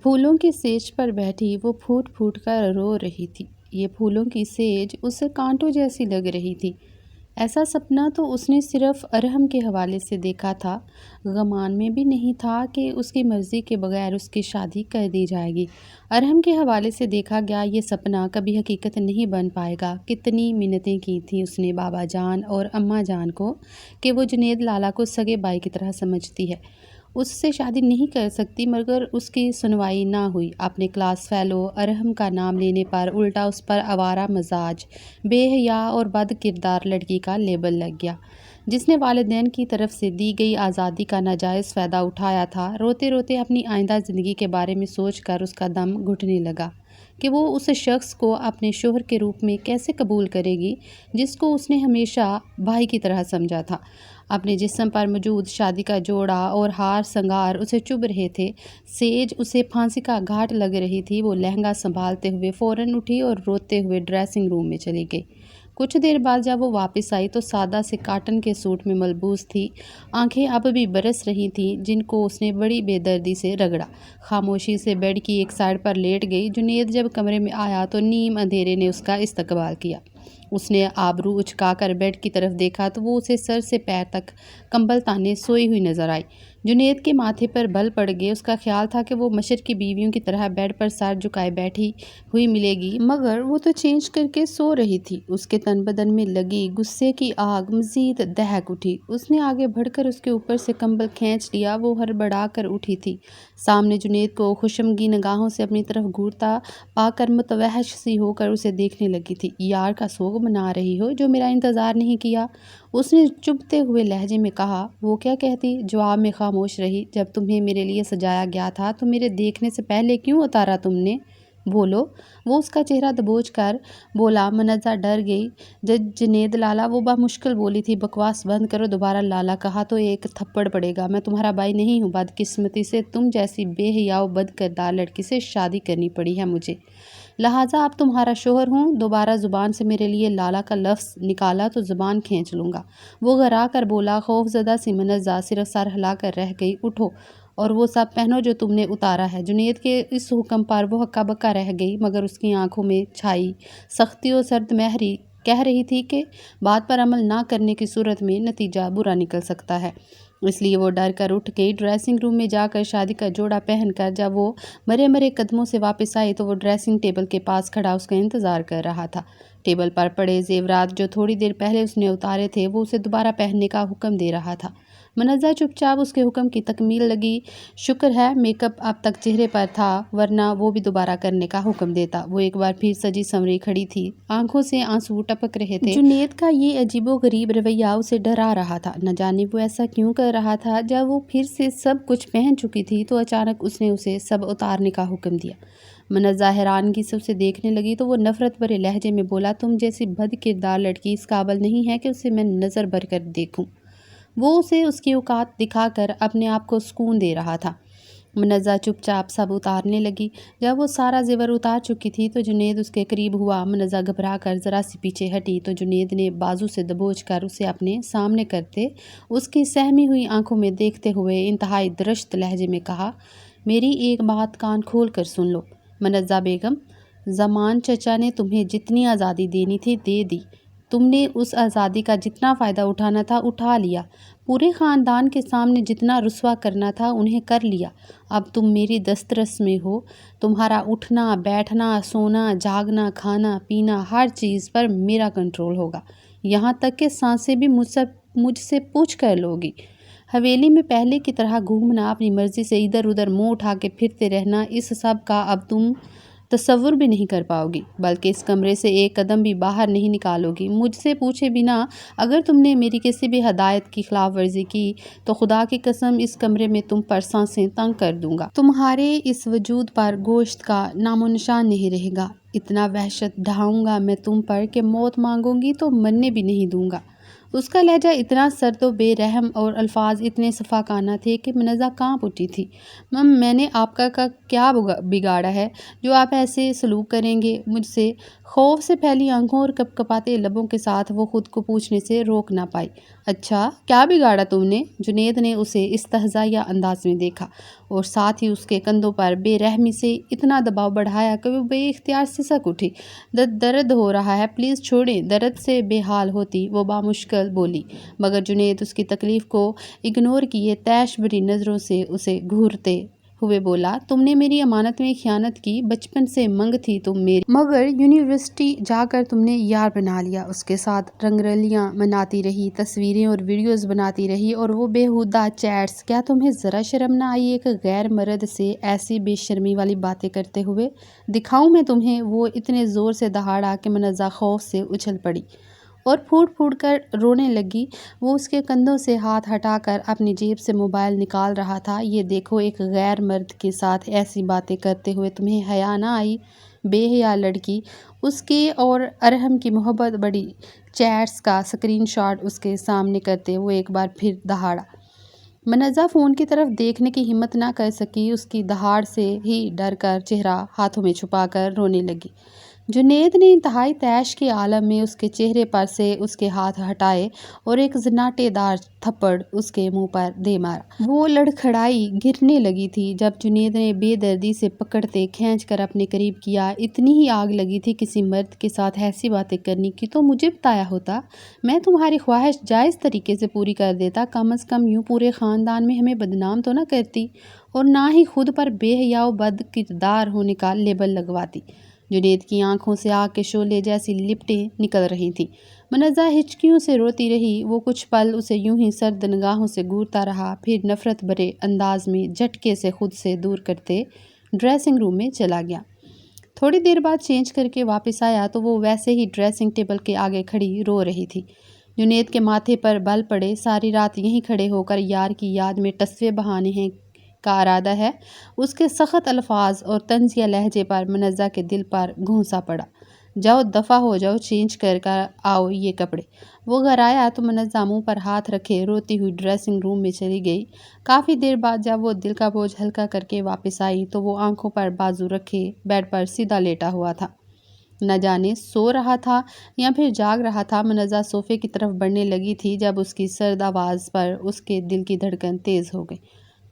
پھولوں کی سیج پر بیٹھی وہ پھوٹ پھوٹ کر رو رہی تھی۔ یہ پھولوں کی سیج اسے کانٹوں جیسی لگ رہی تھی۔ ایسا سپنا تو اس نے صرف ارحم کے حوالے سے دیکھا تھا، گمان میں بھی نہیں تھا کہ اس کی مرضی کے بغیر اس کی شادی کر دی جائے گی۔ ارحم کے حوالے سے دیکھا گیا یہ سپنا کبھی حقیقت نہیں بن پائے گا۔ کتنی منتیں کی تھیں اس نے بابا جان اور اماں جان کو کہ وہ جنید لالا کو سگے بھائی کی طرح سمجھتی ہے، اس سے شادی نہیں کر سکتی، مگر اس کی سنوائی نہ ہوئی۔ اپنے کلاس فیلو ارحم کا نام لینے پر الٹا اس پر آوارہ مزاج، بے حیا اور بد کردار لڑکی کا لیبل لگ گیا، جس نے والدین کی طرف سے دی گئی آزادی کا ناجائز فائدہ اٹھایا تھا۔ روتے روتے اپنی آئندہ زندگی کے بارے میں سوچ کر اس کا دم گھٹنے لگا کہ وہ اس شخص کو اپنے شوہر کے روپ میں کیسے قبول کرے گی جس کو اس نے ہمیشہ بھائی کی طرح سمجھا تھا۔ اپنے جسم پر موجود شادی کا جوڑا اور ہار سنگار اسے چبھ رہے تھے، سیج اسے پھانسی کا گھاٹ لگ رہی تھی۔ وہ لہنگا سنبھالتے ہوئے فوراً اٹھی اور روتے ہوئے ڈریسنگ روم میں چلی گئی۔ کچھ دیر بعد جب وہ واپس آئی تو سادہ سے کاٹن کے سوٹ میں ملبوس تھی، آنکھیں اب بھی برس رہی تھیں جن کو اس نے بڑی بے دردی سے رگڑا۔ خاموشی سے بیڈ کی ایک سائڈ پر لیٹ گئی۔ جنید جب کمرے میں آیا تو نیم اندھیرے نے اس کا استقبال کیا۔ اس نے آبرو اچکا کر بیڈ کی طرف دیکھا تو وہ اسے سر سے پیر تک کمبل تانے سوئی ہوئی نظر آئی۔ جنید کے ماتھے پر بل پڑ گئے۔ اس کا خیال تھا کہ وہ مشرقی بیویوں کی طرح بیڈ پر سر جھکائے بیٹھی ہوئی ملے گی، مگر وہ تو چینج کر کے سو رہی تھی۔ اس کے تن بدن میں لگی غصے کی آگ مزید دہک اٹھی۔ اس نے آگے بڑھ کر اس کے اوپر سے کمبل کھینچ لیا۔ وہ ہڑبڑا کر اٹھی تھی۔ سامنے جنید کو خشمگین نگاہوں سے اپنی طرف گھورتا پا کر متوحش سی ہو کر اسے دیکھنے لگی تھی۔ یار کا سوگ منا رہی ہو جو میرا انتظار نہیں کیا، اس نے چبھتے ہوئے لہجے میں کہا۔ وہ کیا کہتی؟ جواب میں خاموش رہی۔ جب تمہیں میرے لیے سجایا گیا تھا تو میرے دیکھنے سے پہلے کیوں اتارا تم نے؟ بولو۔ وہ اس کا چہرہ دبوچ کر بولا۔ منزہ ڈر گئی۔ جنید لالا، وہ بمشکل بولی تھی۔ بکواس بند کرو، دوبارہ لالا کہا تو ایک تھپڑ پڑے گا۔ میں تمہارا بھائی نہیں ہوں۔ بدقسمتی سے تم جیسی بے حیا و بد کردار لڑکی سے شادی کرنی پڑی ہے مجھے، لہٰذا اب تمہارا شوہر ہوں۔ دوبارہ زبان سے میرے لیے لالا کا لفظ نکالا تو زبان کھینچ لوں گا۔ وہ گھرا کر بولا۔ خوف زدہ سی منزہ صرف سر ہلا کر رہ گئی۔ اٹھو اور وہ سب پہنو جو تم نے اتارا ہے۔ جنید کے اس حکم پر وہ ہکا بکا رہ گئی، مگر اس کی آنکھوں میں چھائی سختی و سرد مہری کہہ رہی تھی کہ بات پر عمل نہ کرنے کی صورت میں نتیجہ برا نکل سکتا ہے۔ اس لیے وہ ڈر کر اٹھ گئی۔ ڈریسنگ روم میں جا کر شادی کا جوڑا پہن کر جب وہ مرے مرے قدموں سے واپس آئی تو وہ ڈریسنگ ٹیبل کے پاس کھڑا اس کا انتظار کر رہا تھا۔ ٹیبل پر پڑے زیورات جو تھوڑی دیر پہلے اس نے اتارے تھے وہ اسے دوبارہ پہننے کا حکم دے رہا تھا۔ منزہ چپ چاپ اس کے حکم کی تکمیل لگی۔ شکر ہے میک اپ اب تک چہرے پر تھا، ورنہ وہ بھی دوبارہ کرنے کا حکم دیتا۔ وہ ایک بار پھر سجی سنوری کھڑی تھی، آنکھوں سے آنسو ٹپک رہے تھے۔ جنید کا یہ عجیب و غریب رویہ اسے ڈرا رہا تھا۔ نہ جانے وہ ایسا کیوں کر رہا تھا۔ جب وہ پھر سے سب کچھ پہن چکی تھی تو اچانک اس نے اسے سب اتارنے کا حکم دیا۔ منزہ حیرانگی سے اسے دیکھنے لگی تو وہ نفرت بھرے لہجے میں بولا۔ تم جیسی بد کردار لڑکی اس قابل نہیں ہے کہ اسے میں نظر بھر کر دیکھوں۔ وہ اسے اس کی اوقات دکھا کر اپنے آپ کو سکون دے رہا تھا۔ منزہ چپ چاپ سب اتارنے لگی۔ جب وہ سارا زیور اتار چکی تھی تو جنید اس کے قریب ہوا۔ منزہ گھبرا کر ذرا سی پیچھے ہٹی تو جنید نے بازو سے دبوچ کر اسے اپنے سامنے کرتے اس کی سہمی ہوئی آنکھوں میں دیکھتے ہوئے انتہائی درشت لہجے میں کہا، میری ایک بات کان کھول کر سن لو منزہ بیگم، زمان چچا نے تمہیں جتنی آزادی دینی تھی دے دی، تم نے اس آزادی کا جتنا فائدہ اٹھانا تھا اٹھا لیا، پورے خاندان کے سامنے جتنا رسوا کرنا تھا انہیں کر لیا۔ اب تم میری دسترس میں ہو، تمہارا اٹھنا بیٹھنا سونا جاگنا کھانا پینا ہر چیز پر میرا کنٹرول ہوگا، یہاں تک کہ سانسیں بھی مجھ سے پوچھ کر لوگی۔ حویلی میں پہلے کی طرح گھومنا، اپنی مرضی سے ادھر ادھر منہ اٹھا کے پھرتے رہنا، اس سب کا اب تم تصور بھی نہیں کر پاؤ گی، بلکہ اس کمرے سے ایک قدم بھی باہر نہیں نکالو گی مجھ سے پوچھے بنا۔ اگر تم نے میری کسی بھی ہدایت کی خلاف ورزی کی تو خدا کی قسم اس کمرے میں تم پر سانسیں تنگ کر دوں گا، تمہارے اس وجود پر گوشت کا نام و نشان نہیں رہے گا، اتنا وحشت ڈھاؤں گا میں تم پر کہ موت مانگو گی تو مرنے بھی نہیں دوں گا۔ اس کا لہجہ اتنا سرد و بے رحم اور الفاظ اتنے صفاقانہ تھے کہ منزہ کانپ اٹھی تھی۔ میں نے آپ کا کیا بگاڑا ہے جو آپ ایسے سلوک کریں گے مجھ سے؟ خوف سے پھیلی آنکھوں اور کپکپاتے لبوں کے ساتھ وہ خود کو پوچھنے سے روک نہ پائی۔ اچھا کیا بگاڑا تم نے؟ جنید نے اسے استہزائیہ انداز میں دیکھا۔ اور ساتھ ہی اس کے کندھوں پر بے رحمی سے اتنا دباؤ بڑھایا کہ وہ بے اختیار سسک اٹھی۔ درد ہو رہا ہے، پلیز چھوڑیں۔ درد سے بے حال ہوتی وہ بامشکل بولی، مگر جنید اس کی تکلیف کو اگنور کیے تیش بھری نظروں سے اسے گھورتے ہوئے بولا، تم نے میری امانت میں خیانت کی، بچپن سے منگ تھی تم میری، مگر یونیورسٹی جا کر تم نے یار بنا لیا، اس کے ساتھ رنگرلیاں مناتی رہی، تصویریں اور ویڈیوز بناتی رہی، اور وہ بیہودہ چیٹس۔ کیا تمہیں ذرا شرم نہ آئی ایک غیر مرد سے ایسی بے شرمی والی باتیں کرتے ہوئے؟ دکھاؤں میں تمہیں؟ وہ اتنے زور سے دہاڑا کہ منزہ خوف سے اچھل پڑی اور پھوٹ پھوٹ کر رونے لگی۔ وہ اس کے کندھوں سے ہاتھ ہٹا کر اپنی جیب سے موبائل نکال رہا تھا۔ یہ دیکھو، ایک غیر مرد کے ساتھ ایسی باتیں کرتے ہوئے تمہیں حیا نہ آئی؟ بے حیا لڑکی! اس کے اور ارحم کی محبت بڑی چیٹس کا اسکرین شاٹ اس کے سامنے کرتے وہ ایک بار پھر دہاڑا۔ منزہ فون کی طرف دیکھنے کی ہمت نہ کر سکی، اس کی دہاڑ سے ہی ڈر کر چہرہ ہاتھوں میں چھپا کر رونے لگی۔ جنید نے انتہائی طیش کے عالم میں اس کے چہرے پر سے اس کے ہاتھ ہٹائے اور ایک زناٹے دار تھپڑ اس کے منہ پر دے مارا۔ وہ لڑکھڑائی، گرنے لگی تھی جب جنید نے بے دردی سے پکڑتے کھینچ کر اپنے قریب کیا۔ اتنی ہی آگ لگی تھی کسی مرد کے ساتھ ایسی باتیں کرنے کی تو مجھے بتایا ہوتا، میں تمہاری خواہش جائز طریقے سے پوری کر دیتا، کم از کم یوں پورے خاندان میں ہمیں بدنام تو نہ کرتی اور نہ ہی خود پر بے حیا و بد کردار ہونے کا لیبل لگواتی۔ جنید کی آنکھوں سے آگ کے شعلے جیسی لپٹیں نکل رہی تھیں۔ منزہ ہچکیوں سے روتی رہی۔ وہ کچھ پل اسے یوں ہی سرد نگاہوں سے گھورتا رہا، پھر نفرت بھرے انداز میں جھٹکے سے خود سے دور کرتے ڈریسنگ روم میں چلا گیا۔ تھوڑی دیر بعد چینج کر کے واپس آیا تو وہ ویسے ہی ڈریسنگ ٹیبل کے آگے کھڑی رو رہی تھی۔ جنید کے ماتھے پر بل پڑے، ساری رات یہیں کھڑے ہو کر یار کی یاد میں ٹسوے بہانے ہیں کا ارادہ ہے۔ اس کے سخت الفاظ اور طنزیہ لہجے پر منزہ کے دل پر گھونسا پڑا۔ جاؤ دفع ہو جاؤ، چینج کر آؤ یہ کپڑے۔ وہ گھر آیا تو منزہ منہ پر ہاتھ رکھے روتی ہوئی ڈریسنگ روم میں چلی گئی۔ کافی دیر بعد جب وہ دل کا بوجھ ہلکا کر کے واپس آئی تو وہ آنکھوں پر بازو رکھے بیڈ پر سیدھا لیٹا ہوا تھا۔ نہ جانے سو رہا تھا یا پھر جاگ رہا تھا۔ منزہ صوفے کی طرف بڑھنے لگی تھی جب اس کی سرد آواز پر اس کے دل کی دھڑکن تیز ہو گئی۔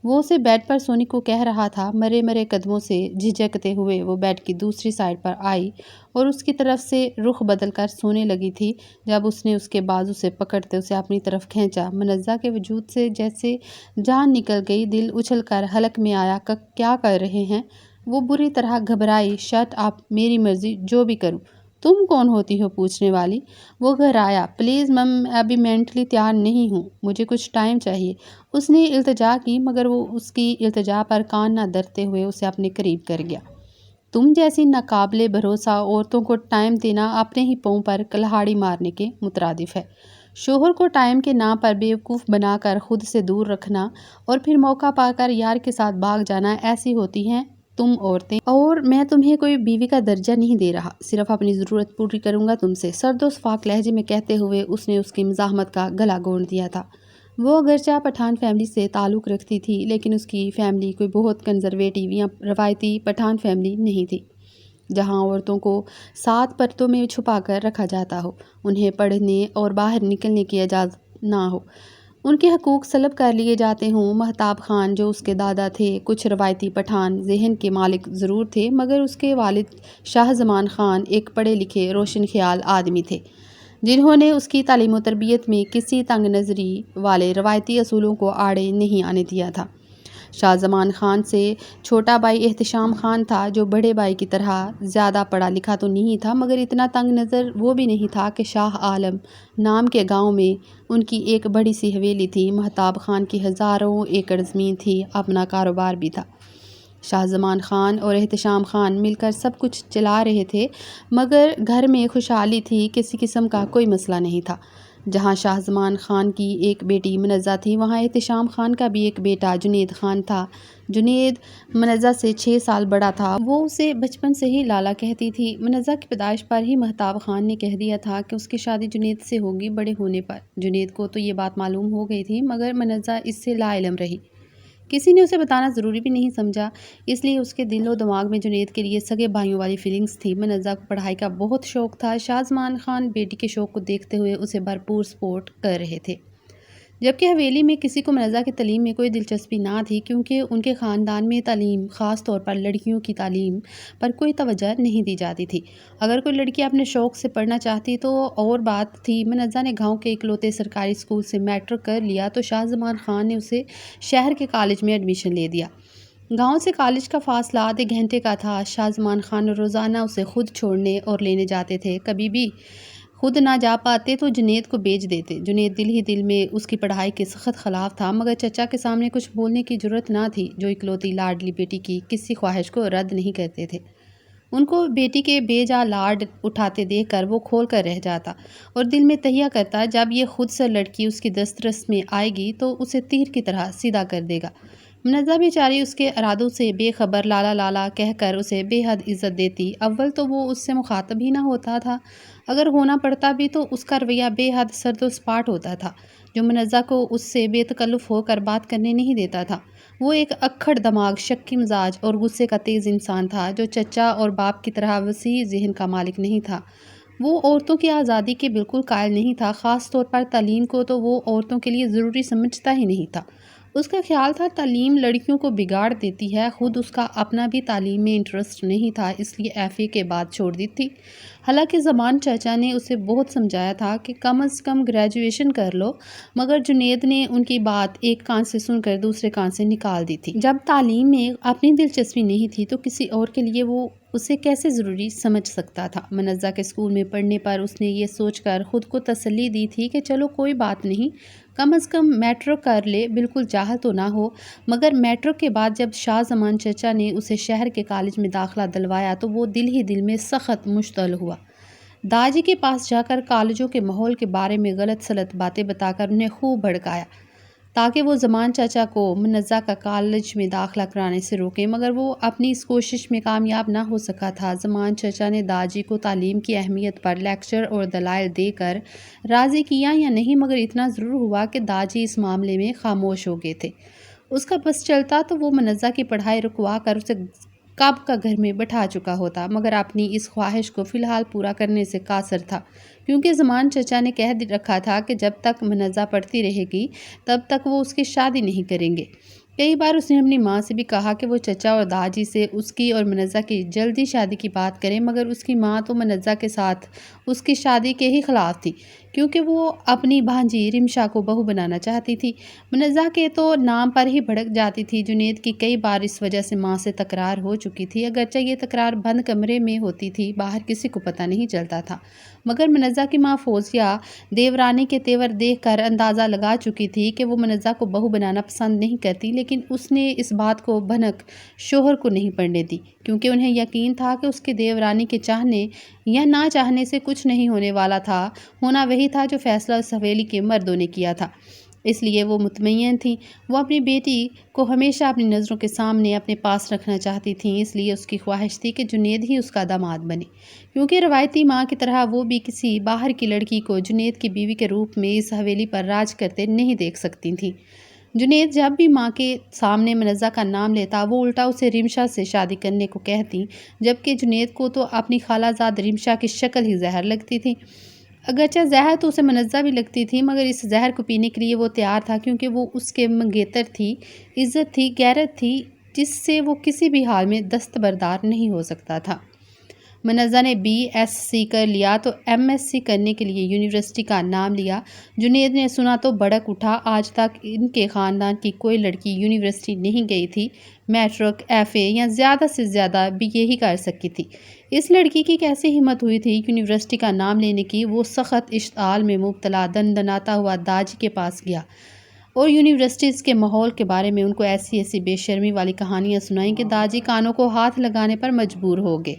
وہ اسے بیڈ پر سونے کو کہہ رہا تھا۔ مرے مرے قدموں سے جھجکتے ہوئے وہ بیڈ کی دوسری سائڈ پر آئی اور اس کی طرف سے رخ بدل کر سونے لگی تھی جب اس نے اس کے بازو سے پکڑتے اسے اپنی طرف کھینچا۔ منزہ کے وجود سے جیسے جان نکل گئی، دل اچھل کر حلق میں آیا۔ کیا کر رہے ہیں؟ وہ بری طرح گھبرائی۔ شٹ اپ، میری مرضی، جو بھی کروں۔ تم کون ہوتی ہو پوچھنے والی؟ وہ گھر آیا۔ پلیز مم، ابھی مینٹلی تیار نہیں ہوں، مجھے کچھ ٹائم چاہیے۔ اس نے التجا کی مگر وہ اس کی التجا پر کان نہ دھرتے ہوئے اسے اپنے قریب کر گیا۔ تم جیسی ناقابل بھروسہ عورتوں کو ٹائم دینا اپنے ہی پاؤں پر کلہاڑی مارنے کے مترادف ہے۔ شوہر کو ٹائم کے نام پر بیوقوف بنا کر خود سے دور رکھنا اور پھر موقع پا کر یار کے ساتھ بھاگ جانا، ایسی ہوتی ہیں تم عورتیں۔ اور میں تمہیں کوئی بیوی کا درجہ نہیں دے رہا، صرف اپنی ضرورت پوری کروں گا تم سے، سرد و شفاف لہجے میں کہتے ہوئے اس نے اس کی مزاحمت کا گلا گھونٹ دیا تھا۔ وہ اگرچہ پٹھان فیملی سے تعلق رکھتی تھی لیکن اس کی فیملی کوئی بہت کنزرویٹو یا روایتی پٹھان فیملی نہیں تھی جہاں عورتوں کو 7 پردوں میں چھپا کر رکھا جاتا ہو، انہیں پڑھنے اور باہر نکلنے کی اجازت نہ ہو، ان کے حقوق سلب کر لیے جاتے ہوں۔ مہتاب خان جو اس کے دادا تھے کچھ روایتی پٹھان ذہن کے مالک ضرور تھے، مگر اس کے والد شاہ زمان خان ایک پڑھے لکھے روشن خیال آدمی تھے جنہوں نے اس کی تعلیم و تربیت میں کسی تنگ نظری والے روایتی اصولوں کو آڑے نہیں آنے دیا تھا۔ شاہ زمان خان سے چھوٹا بھائی احتشام خان تھا جو بڑے بھائی کی طرح زیادہ پڑھا لکھا تو نہیں تھا، مگر اتنا تنگ نظر وہ بھی نہیں تھا کہ شاہ عالم نام کے گاؤں میں ان کی ایک بڑی سی حویلی تھی۔ مہتاب خان کی ہزاروں ایکڑ زمین تھی، اپنا کاروبار بھی تھا۔ شاہ زمان خان اور احتشام خان مل کر سب کچھ چلا رہے تھے، مگر گھر میں خوشحالی تھی، کسی قسم کا کوئی مسئلہ نہیں تھا۔ جہاں شاہ زمان خان کی ایک بیٹی منزہ تھی، وہاں احتشام خان کا بھی ایک بیٹا جنید خان تھا۔ جنید منزہ سے 6 سال بڑا تھا۔ وہ اسے بچپن سے ہی لالا کہتی تھی۔ منزہ کی پیدائش پر ہی مہتاب خان نے کہہ دیا تھا کہ اس کی شادی جنید سے ہوگی بڑے ہونے پر۔ جنید کو تو یہ بات معلوم ہو گئی تھی مگر منزہ اس سے لا علم رہی، کسی نے اسے بتانا ضروری بھی نہیں سمجھا، اس لیے اس کے دل و دماغ میں جنید کے لیے سگے بھائیوں والی فیلنگز تھی۔ منزہ کو پڑھائی کا بہت شوق تھا۔ شاہ زمان خان بیٹی کے شوق کو دیکھتے ہوئے اسے بھرپور سپورٹ کر رہے تھے۔ جبکہ حویلی میں کسی کو منزہ کی تعلیم میں کوئی دلچسپی نہ تھی، کیونکہ ان کے خاندان میں تعلیم، خاص طور پر لڑکیوں کی تعلیم پر کوئی توجہ نہیں دی جاتی تھی۔ اگر کوئی لڑکی اپنے شوق سے پڑھنا چاہتی تو اور بات تھی۔ منزہ نے گاؤں کے اکلوتے سرکاری اسکول سے میٹرک کر لیا تو شاہ زمان خان نے اسے شہر کے کالج میں ایڈمیشن لے دیا۔ گاؤں سے کالج کا فاصلہ آدھے گھنٹے کا تھا۔ شاہ زمان خان روزانہ اسے خود چھوڑنے اور لینے جاتے تھے۔ کبھی بھی خود نہ جا پاتے تو جنید کو بھیج دیتے۔ جنید دل ہی دل میں اس کی پڑھائی کے سخت خلاف تھا، مگر چچا کے سامنے کچھ بولنے کی جرأت نہ تھی، جو اکلوتی لاڈلی بیٹی کی کسی خواہش کو رد نہیں کرتے تھے۔ ان کو بیٹی کے بے جا لاڈ اٹھاتے دیکھ کر وہ کھول کر رہ جاتا اور دل میں تہیہ کرتا، جب یہ خود سر لڑکی اس کی دسترس میں آئے گی تو اسے تیر کی طرح سیدھا کر دے گا۔ منزہ بیچاری اس کے ارادوں سے بے خبر لالا لالا کہہ کر اسے بے حد عزت دیتی۔ اول تو وہ اس سے مخاطب ہی نہ ہوتا تھا، اگر ہونا پڑتا بھی تو اس کا رویہ بے حد سرد و سپاٹ ہوتا تھا، جو منزہ کو اس سے بے تکلف ہو کر بات کرنے نہیں دیتا تھا۔ وہ ایک اکھڑ دماغ، شکی مزاج اور غصے کا تیز انسان تھا، جو چچا اور باپ کی طرح وسیع ذہن کا مالک نہیں تھا۔ وہ عورتوں کی آزادی کے بالکل قائل نہیں تھا، خاص طور پر تعلیم کو تو وہ عورتوں کے لیے ضروری سمجھتا ہی نہیں تھا۔ اس کا خیال تھا تعلیم لڑکیوں کو بگاڑ دیتی ہے۔ خود اس کا اپنا بھی تعلیم میں انٹرسٹ نہیں تھا، اس لیے ایف اے کے بعد چھوڑ دی تھی۔ حالانکہ زمان چچا نے اسے بہت سمجھایا تھا کہ کم از کم گریجویشن کر لو، مگر جنید نے ان کی بات ایک کان سے سن کر دوسرے کان سے نکال دی تھی۔ جب تعلیم میں اپنی دلچسپی نہیں تھی تو کسی اور کے لیے وہ اسے کیسے ضروری سمجھ سکتا تھا؟ منزہ کے اسکول میں پڑھنے پر اس نے یہ سوچ کر خود کو تسلی دی تھی کہ چلو کوئی بات نہیں، کم از کم میٹرک کر لے، بالکل جاہل تو نہ ہو۔ مگر میٹرک کے بعد جب شاہ زمان چچا نے اسے شہر کے کالج میں داخلہ دلوایا تو وہ دل ہی دل میں سخت مشتعل ہوا۔ داجی کے پاس جا کر کالجوں کے ماحول کے بارے میں غلط سلط باتیں بتا کر انہیں خوب بھڑکایا تاکہ وہ زمان چچا کو منزہ کا کالج میں داخلہ کرانے سے روکیں، مگر وہ اپنی اس کوشش میں کامیاب نہ ہو سکا تھا۔ زمان چچا نے داجی کو تعلیم کی اہمیت پر لیکچر اور دلائل دے کر راضی کیا یا نہیں، مگر اتنا ضرور ہوا کہ داجی اس معاملے میں خاموش ہو گئے تھے۔ اس کا بس چلتا تو وہ منزہ کی پڑھائی رکوا کر اسے کب کا گھر میں بٹھا چکا ہوتا، مگر اپنی اس خواہش کو فی الحال پورا کرنے سے قاصر تھا، کیونکہ زمان چچا نے کہہ رکھا تھا کہ جب تک منزہ پڑھتی رہے گی تب تک وہ اس کی شادی نہیں کریں گے۔ کئی بار اس نے اپنی ماں سے بھی کہا کہ وہ چچا اور داجی سے اس کی اور منزہ کی جلدی شادی کی بات کریں، مگر اس کی ماں تو منزہ کے ساتھ اس کی شادی کے ہی خلاف تھی، کیونکہ وہ اپنی بھانجی رمشا کو بہو بنانا چاہتی تھی۔ منزہ کے تو نام پر ہی بھڑک جاتی تھی۔ جنید کی کئی بار اس وجہ سے ماں سے تکرار ہو چکی تھی، اگرچہ یہ تکرار بند کمرے میں ہوتی تھی، باہر کسی کو پتہ نہیں چلتا تھا، مگر منزہ کی ماں فوزیہ دیورانی کے تیور دیکھ کر اندازہ لگا چکی تھی کہ وہ منزہ کو بہو بنانا پسند نہیں کرتی، لیکن اس نے اس بات کو بھنک شوہر کو نہیں پڑنے دی، کیونکہ انہیں یقین تھا کہ اس کے دیورانی کے چاہنے یا نہ چاہنے سے کچھ نہیں ہونے والا تھا، ہونا وہی تھا جو فیصلہ اس حویلی کے مردوں نے کیا تھا۔ اس لیے وہ مطمئن تھیں۔ وہ اپنی بیٹی کو ہمیشہ اپنی نظروں کے سامنے اپنے پاس رکھنا چاہتی تھیں، اس لیے اس کی خواہش تھی کہ جنید ہی اس کا داماد بنے، کیونکہ روایتی ماں کی طرح وہ بھی کسی باہر کی لڑکی کو جنید کی بیوی کے روپ میں اس حویلی پر راج کرتے نہیں دیکھ سکتی تھیں۔ جنید جب بھی ماں کے سامنے منزہ کا نام لیتا وہ الٹا اسے رمشا سے شادی کرنے کو کہتی، جبکہ جنید کو تو اپنی خالہ زاد رمشا کی شکل ہی زہر لگتی تھی۔ اگرچہ زہر تو اسے منزہ بھی لگتی تھی، مگر اس زہر کو پینے کے لیے وہ تیار تھا، کیونکہ وہ اس کے منگیتر تھی، عزت تھی، غیرت تھی، جس سے وہ کسی بھی حال میں دستبردار نہیں ہو سکتا تھا۔ منزہ نے بی ایس سی کر لیا تو ایم ایس سی کرنے کے لیے یونیورسٹی کا نام لیا۔ جنید نے سنا تو بھڑک اٹھا، آج تک ان کے خاندان کی کوئی لڑکی یونیورسٹی نہیں گئی تھی، میٹرک، ایف اے یا زیادہ سے زیادہ بھی یہی کر سکی تھی۔ اس لڑکی کی کیسی ہمت ہوئی تھی یونیورسٹی کا نام لینے کی؟ وہ سخت اشتعال میں مبتلا دندناتا ہوا داجی کے پاس گیا اور یونیورسٹیز کے ماحول کے بارے میں ان کو ایسی ایسی بے شرمی والی کہانیاں سنائیں کہ داجی کانوں کو ہاتھ لگانے پر مجبور ہو گئے۔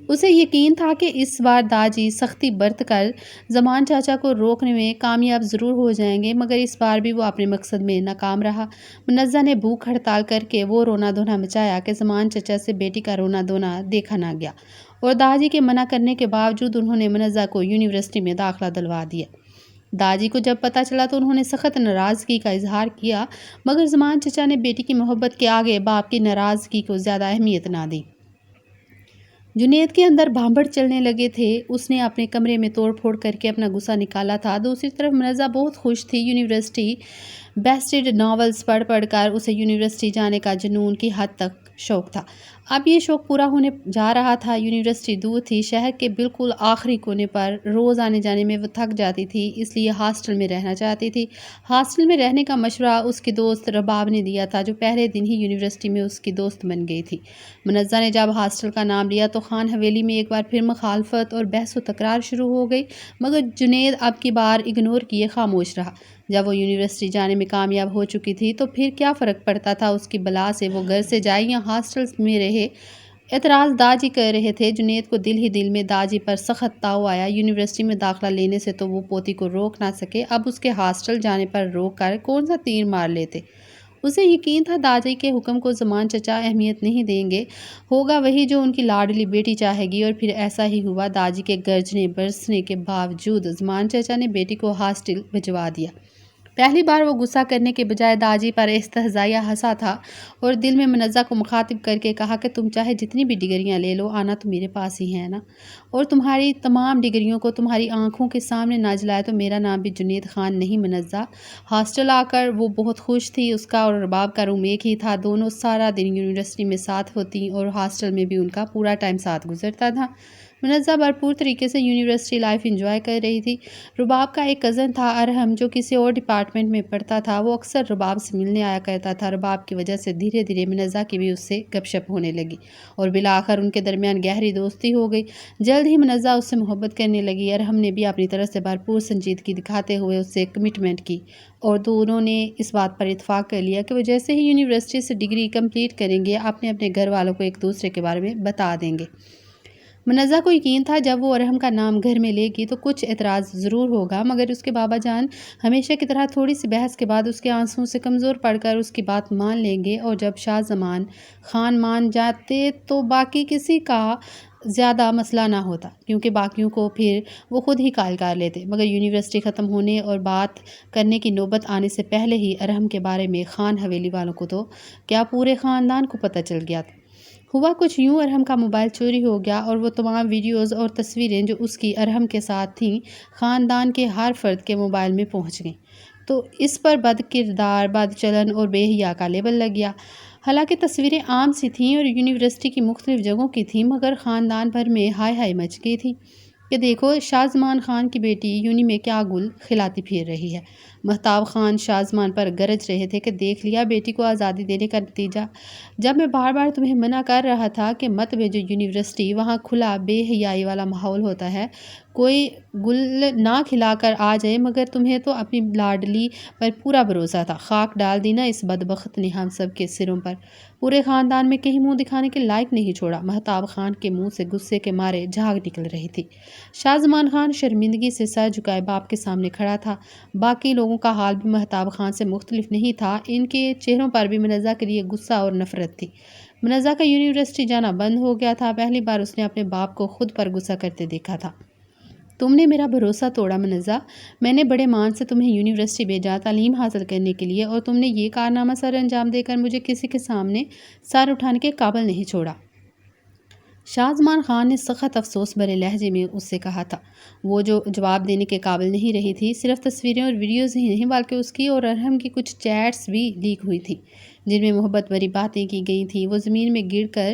اسے یقین تھا کہ اس بار داجی سختی برت کر زمان چاچا کو روکنے میں کامیاب ضرور ہو جائیں گے، مگر اس بار بھی وہ اپنے مقصد میں ناکام رہا۔ منزہ نے بھوک ہڑتال کر کے وہ رونا دھونا مچایا کہ زمان چچا سے بیٹی کا رونا دھونا دیکھا نہ گیا، اور داجی کے منع کرنے کے باوجود انہوں نے منزہ کو یونیورسٹی میں داخلہ دلوا دیا۔ داجی کو جب پتہ چلا تو انہوں نے سخت ناراضگی کا اظہار کیا، مگر زمان چچا نے بیٹی کی محبت کے آگے باپ کی ناراضگی کو زیادہ اہمیت نہ دی۔ جنید کے اندر بھانبڑ چلنے لگے تھے۔ اس نے اپنے کمرے میں توڑ پھوڑ کر کے اپنا غصہ نکالا تھا۔ دوسری طرف منزہ بہت خوش تھی۔ یونیورسٹی بیسٹڈ ناولز پڑھ پڑھ کر اسے یونیورسٹی جانے کا جنون کی حد تک شوق تھا۔ اب یہ شوق پورا ہونے جا رہا تھا۔ یونیورسٹی دور تھی، شہر کے بالکل آخری کونے پر۔ روز آنے جانے میں وہ تھک جاتی تھی، اس لیے ہاسٹل میں رہنا چاہتی تھی۔ ہاسٹل میں رہنے کا مشورہ اس کی دوست رباب نے دیا تھا، جو پہلے دن ہی یونیورسٹی میں اس کی دوست بن گئی تھی۔ منزہ نے جب ہاسٹل کا نام لیا تو خان حویلی میں ایک بار پھر مخالفت اور بحث و تکرار شروع ہو گئی، مگر جنید اب کی بار اگنور کیے خاموش رہا۔ جب وہ یونیورسٹی جانے میں کامیاب ہو چکی تھی تو پھر کیا فرق پڑتا تھا اس کی بلا سے، وہ گھر سے جائے یا ہاسٹل میں رہے۔ اعتراض داجی کر رہے تھے۔ جنید کو دل ہی دل میں داجی پر سخت تاؤ آیا۔ یونیورسٹی میں داخلہ لینے سے تو وہ پوتی کو روک نہ سکے، اب اس کے ہاسٹل جانے پر روک کر کون سا تیر مار لیتے۔ اسے یقین تھا داجی کے حکم کو زمان چچا اہمیت نہیں دیں گے، ہوگا وہی جو ان کی لاڈلی بیٹی چاہے گی، اور پھر ایسا ہی ہوا۔ داجی کے گرجنے برسنے کے باوجود زمان چچا نے بیٹی کو ہاسٹل بھجوا دیا۔ پہلی بار وہ غصہ کرنے کے بجائے داجی پر استہزائیہ ہنسا تھا اور دل میں منزہ کو مخاطب کر کے کہا کہ تم چاہے جتنی بھی ڈگریاں لے لو، آنا تو میرے پاس ہی ہے نا، اور تمہاری تمام ڈگریوں کو تمہاری آنکھوں کے سامنے نہ جلائے تو میرا نام بھی جنید خان نہیں منزہ۔ ہاسٹل آ کر وہ بہت خوش تھی۔ اس کا اور رباب کا روم ایک ہی تھا، دونوں سارا دن یونیورسٹی میں ساتھ ہوتی اور ہاسٹل میں بھی ان کا پورا ٹائم ساتھ گزرتا تھا۔ منزہ بھرپور طریقے سے یونیورسٹی لائف انجوائے کر رہی تھی۔ رباب کا ایک کزن تھا ارحم، جو کسی اور ڈپارٹمنٹ میں پڑھتا تھا، وہ اکثر رباب سے ملنے آیا کرتا تھا۔ رباب کی وجہ سے دھیرے دھیرے منزہ کی بھی اس سے گپ شپ ہونے لگی اور بالآخر ان کے درمیان گہری دوستی ہو گئی۔ جلد ہی منزہ اس سے محبت کرنے لگی۔ ارحم نے بھی اپنی طرف سے بھرپور سنجیدگی دکھاتے ہوئے اس سے کمٹمنٹ کی اور دونوں نے اس بات پر اتفاق کر لیا کہ وہ جیسے ہی یونیورسٹی سے ڈگری کمپلیٹ کریں گے اپنے اپنے گھر والوں کو ایک دوسرے کے بارے میں بتا دیں گے۔ منزہ کو یقین تھا جب وہ ارحم کا نام گھر میں لے گی تو کچھ اعتراض ضرور ہوگا، مگر اس کے بابا جان ہمیشہ کی طرح تھوڑی سی بحث کے بعد اس کے آنسوؤں سے کمزور پڑ کر اس کی بات مان لیں گے، اور جب شاہ زمان خان مان جاتے تو باقی کسی کا زیادہ مسئلہ نہ ہوتا، کیونکہ باقیوں کو پھر وہ خود ہی قائل کر لیتے۔ مگر یونیورسٹی ختم ہونے اور بات کرنے کی نوبت آنے سے پہلے ہی ارحم کے بارے میں خان حویلی والوں کو تو کیا پورے خاندان کو پتہ چل گیا تھا۔ ہوا کچھ یوں، ارحم کا موبائل چوری ہو گیا اور وہ تمام ویڈیوز اور تصویریں جو اس کی ارحم کے ساتھ تھیں خاندان کے ہر فرد کے موبائل میں پہنچ گئیں، تو اس پر بد کردار، بد چلن اور بے حیا کا لیبل لگ گیا۔ حالانکہ تصویریں عام سی تھیں اور یونیورسٹی کی مختلف جگہوں کی تھیں، مگر خاندان بھر میں ہائے ہائے مچ گئی تھی کہ دیکھو شاہ زمان خان کی بیٹی یونی میں کیا گل کھلاتی پھر رہی ہے۔ مہتاب خان شاہ زمان پر گرج رہے تھے کہ دیکھ لیا بیٹی کو آزادی دینے کا نتیجہ، جب میں بار بار تمہیں منع کر رہا تھا کہ مت بھیجو یونیورسٹی، وہاں کھلا بے حیائی والا ماحول ہوتا ہے، کوئی گل نہ کھلا کر آ جائے، مگر تمہیں تو اپنی لاڈلی پر پورا بھروسہ تھا، خاک ڈال دی نا اس بدبخت نے ہم سب کے سروں پر، پورے خاندان میں کہیں منہ دکھانے کے لائق نہیں چھوڑا۔ مہتاب خان کے منہ سے غصے کے مارے جھاگ نکل رہی تھی۔ شاہ زمان خان شرمندگی سے سر جھکائے باپ کے سامنے کھڑا تھا۔ باقی لوگوں کا حال بھی مہتاب خان سے مختلف نہیں تھا، ان کے چہروں پر بھی منزہ کے لیے غصہ اور نفرت تھی۔ منزہ کا یونیورسٹی جانا بند ہو گیا تھا، پہلی بار اس نے اپنے باپ کو خود پر غصہ کرتے دیکھا تھا۔ تم نے میرا بھروسہ توڑا منزہ، میں نے بڑے مان سے تمہیں یونیورسٹی بھیجا تعلیم حاصل کرنے کے لیے، اور تم نے یہ کارنامہ سر انجام دے کر مجھے کسی کے سامنے سر اٹھانے کے قابل نہیں چھوڑا۔ شاہ زمان خان نے سخت افسوس بھرے لہجے میں اس سے کہا تھا۔ وہ جو جواب دینے کے قابل نہیں رہی تھی، صرف تصویریں اور ویڈیوز ہی نہیں بلکہ اس کی اور ارحم کی کچھ چیٹس بھی لیک ہوئی تھیں جن میں محبت بھری باتیں کی گئی تھیں۔ وہ زمین میں گر کر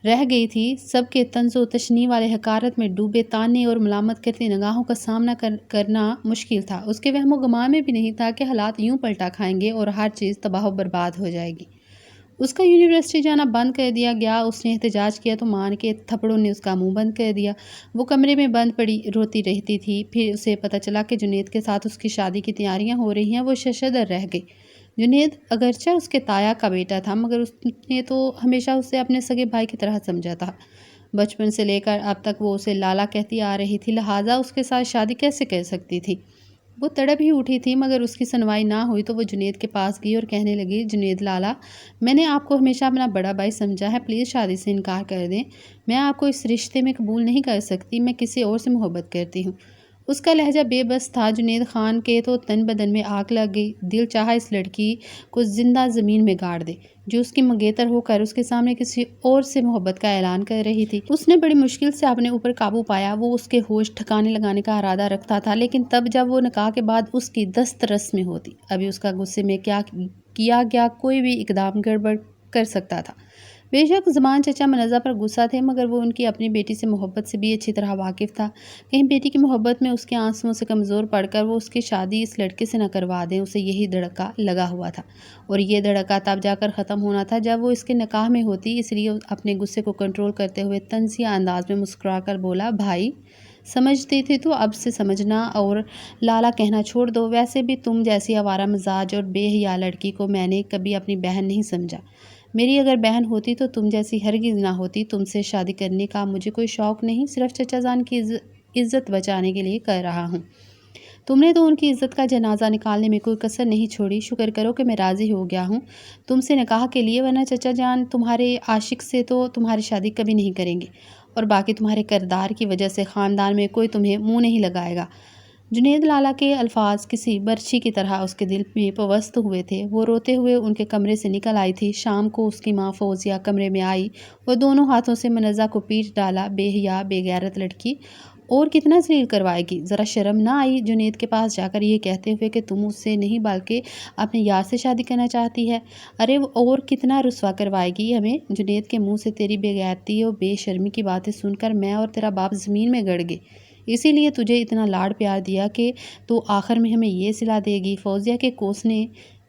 رہ گئی تھی، سب کے طنز و تشنیع والے حقارت میں ڈوبے تانے اور ملامت کرتی نگاہوں کا سامنا کرنا مشکل تھا۔ اس کے وہم و گمان میں بھی نہیں تھا کہ حالات یوں پلٹا کھائیں گے اور ہر چیز تباہ و برباد ہو جائے گی۔ اس کا یونیورسٹی جانا بند کر دیا گیا۔ اس نے احتجاج کیا تو مان کے تھپڑوں نے اس کا منہ بند کر دیا۔ وہ کمرے میں بند پڑی روتی رہتی تھی۔ پھر اسے پتہ چلا کہ جنید کے ساتھ اس کی شادی کی تیاریاں ہو رہی ہیں۔ وہ ششدر رہ گئی۔ جنید اگرچہ اس کے تایا کا بیٹا تھا، مگر اس نے تو ہمیشہ اسے اپنے سگے بھائی کی طرح سمجھا تھا۔ بچپن سے لے کر اب تک وہ اسے لالا کہتی آ رہی تھی، لہٰذا اس کے ساتھ شادی کیسے کر سکتی تھی؟ وہ تڑپ ہی اٹھی تھی، مگر اس کی سنوائی نہ ہوئی تو وہ جنید کے پاس گئی اور کہنے لگی، جنید لالا، میں نے آپ کو ہمیشہ اپنا بڑا بھائی سمجھا ہے، پلیز شادی سے انکار کر دیں۔ میں آپ کو اس رشتے میں قبول نہیں کر سکتی، میں کسی اور سے محبت کرتی ہوں۔ اس کا لہجہ بے بس تھا۔ جنید خان کے تو تن بدن میں آگ لگ گئی۔ دل چاہا اس لڑکی کو زندہ زمین میں گاڑ دے جو اس کی منگیتر ہو کر اس کے سامنے کسی اور سے محبت کا اعلان کر رہی تھی۔ اس نے بڑی مشکل سے اپنے اوپر قابو پایا۔ وہ اس کے ہوش ٹھکانے لگانے کا ارادہ رکھتا تھا، لیکن تب جب وہ نکاح کے بعد اس کی دست رس میں ہوتی، ابھی اس کا غصے میں کیا گیا کوئی بھی اقدام گڑبڑ کر سکتا تھا۔ بے شک زمان چچا منزہ پر غصہ تھے، مگر وہ ان کی اپنی بیٹی سے محبت سے بھی اچھی طرح واقف تھا۔ کہیں بیٹی کی محبت میں اس کے آنسوؤں سے کمزور پڑ کر وہ اس کی شادی اس لڑکے سے نہ کروا دیں۔ اسے یہی دھڑکا لگا ہوا تھا، اور یہ دھڑکا تب جا کر ختم ہونا تھا جب وہ اس کے نکاح میں ہوتی۔ اس لیے اپنے غصے کو کنٹرول کرتے ہوئے طنزیہ انداز میں مسکرا کر بولا، بھائی سمجھتی تھی تو اب سے سمجھنا اور لالا کہنا چھوڑ دو۔ ویسے بھی تم جیسی آوارہ مزاج اور بے حیا لڑکی کو میں نے کبھی اپنی بہن نہیں سمجھا۔ میری اگر بہن ہوتی تو تم جیسی ہرگز نہ ہوتی۔ تم سے شادی کرنے کا مجھے کوئی شوق نہیں، صرف چچا جان کی عزت بچانے کے لیے کر رہا ہوں۔ تم نے تو ان کی عزت کا جنازہ نکالنے میں کوئی کسر نہیں چھوڑی۔ شکر کرو کہ میں راضی ہو گیا ہوں تم سے نکاح کے لیے، ورنہ چچا جان تمہارے عاشق سے تو تمہاری شادی کبھی نہیں کریں گے، اور باقی تمہارے کردار کی وجہ سے خاندان میں کوئی تمہیں منہ نہیں لگائے گا۔ جنید لالا کے الفاظ کسی برچھی کی طرح اس کے دل میں پیوست ہوئے تھے۔ وہ روتے ہوئے ان کے کمرے سے نکل آئی تھی۔ شام کو اس کی ماں فوزیہ کمرے میں آئی اور دونوں ہاتھوں سے منزہ کو پیٹ ڈالا۔ بے حیا بے غیرت لڑکی، اور کتنا ذلیل کروائے گی، ذرا شرم نہ آئی جنید کے پاس جا کر یہ کہتے ہوئے کہ تم اس سے نہیں بلکہ اپنے یار سے شادی کرنا چاہتی ہے؟ ارے اور کتنا رسوا کروائے گی ہمیں؟ جنید کے منہ سے تیری بے غیرتی اور بے شرمی کی باتیں سن کر میں اور تیرا باپ زمین میں گڑ گئے، اسی لیے تجھے اتنا لاڈ پیار دیا کہ تو آخر میں ہمیں یہ صلا دے گی۔ فوزیہ کے کوسنے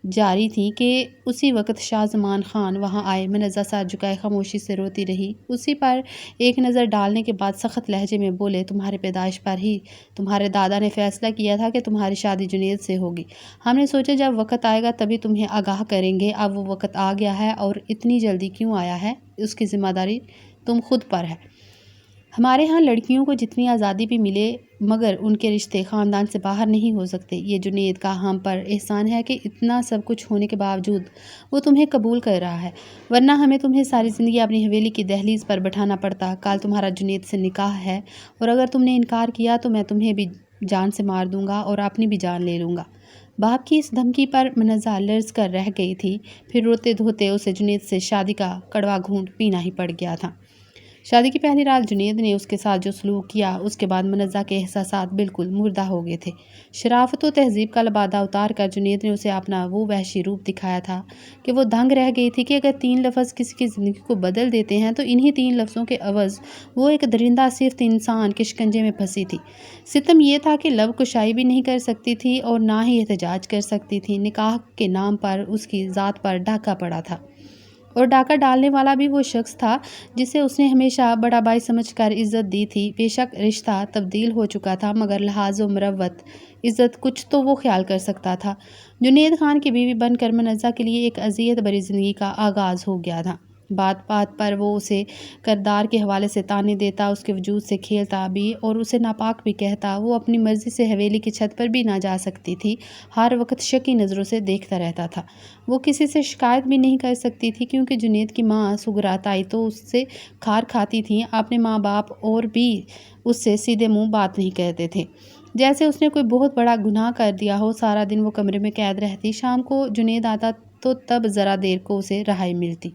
جاری تھیں کہ اسی وقت شاہ زمان خان وہاں آئے۔ منزہ سر جھکائے خاموشی سے روتی رہی۔ اسی پر ایک نظر ڈالنے کے بعد سخت لہجے میں بولے، تمہاری پیدائش پر ہی تمہارے دادا نے فیصلہ کیا تھا کہ تمہاری شادی جنید سے ہوگی۔ ہم نے سوچا جب وقت آئے گا تبھی تمہیں آگاہ کریں گے۔ اب وہ وقت آ گیا ہے، اور اتنی جلدی کیوں آیا ہے اس کی ذمہ داری تم خود پر ہے۔ ہمارے ہاں لڑکیوں کو جتنی آزادی بھی ملے مگر ان کے رشتے خاندان سے باہر نہیں ہو سکتے۔ یہ جنید کا ہم پر احسان ہے کہ اتنا سب کچھ ہونے کے باوجود وہ تمہیں قبول کر رہا ہے، ورنہ ہمیں تمہیں ساری زندگی اپنی حویلی کی دہلیز پر بٹھانا پڑتا۔ کل تمہارا جنید سے نکاح ہے، اور اگر تم نے انکار کیا تو میں تمہیں بھی جان سے مار دوں گا اور اپنی بھی جان لے لوں گا۔ باپ کی اس دھمکی پر منزہ لرز کر رہ گئی تھی، پھر روتے دھوتے اسے جنید سے شادی کا کڑوا گھونٹ پینا ہی پڑ گیا تھا۔ شادی کی پہلی رات جنید نے اس کے ساتھ جو سلوک کیا، اس کے بعد منزہ کے احساسات بالکل مردہ ہو گئے تھے۔ شرافت و تہذیب کا لبادہ اتار کر جنید نے اسے اپنا وہ وحشی روپ دکھایا تھا کہ وہ دنگ رہ گئی تھی کہ اگر 3 لفظ کسی کی زندگی کو بدل دیتے ہیں تو انہی 3 لفظوں کے عوض وہ ایک درندہ صفت انسان کے شکنجے میں پھنسی تھی۔ ستم یہ تھا کہ لب کشائی بھی نہیں کر سکتی تھی اور نہ ہی احتجاج کر سکتی تھی۔ نکاح کے نام پر اس کی ذات پر ڈاکہ پڑا تھا، اور ڈاکہ ڈالنے والا بھی وہ شخص تھا جسے اس نے ہمیشہ بڑا بھائی سمجھ کر عزت دی تھی۔ بے شک رشتہ تبدیل ہو چکا تھا، مگر لحاظ و مروت عزت کچھ تو وہ خیال کر سکتا تھا۔ جنید خان کی بیوی بن کر منزہ کے لیے ایک اذیت بھری زندگی کا آغاز ہو گیا تھا۔ بات بات پر وہ اسے کردار کے حوالے سے طعنے دیتا، اس کے وجود سے کھیلتا بھی اور اسے ناپاک بھی کہتا۔ وہ اپنی مرضی سے حویلی کی چھت پر بھی نہ جا سکتی تھی، ہر وقت شکی نظروں سے دیکھتا رہتا تھا۔ وہ کسی سے شکایت بھی نہیں کر سکتی تھی کیونکہ جنید کی ماں سغرا تائی تو اس سے کھار کھاتی تھیں۔ اپنے ماں باپ اور بھی اس سے سیدھے منہ بات نہیں کرتے تھے، جیسے اس نے کوئی بہت بڑا گناہ کر دیا ہو۔ سارا دن وہ کمرے میں قید رہتی، شام کو جنید آتا تو تب ذرا دیر کو اسے رہائی ملتی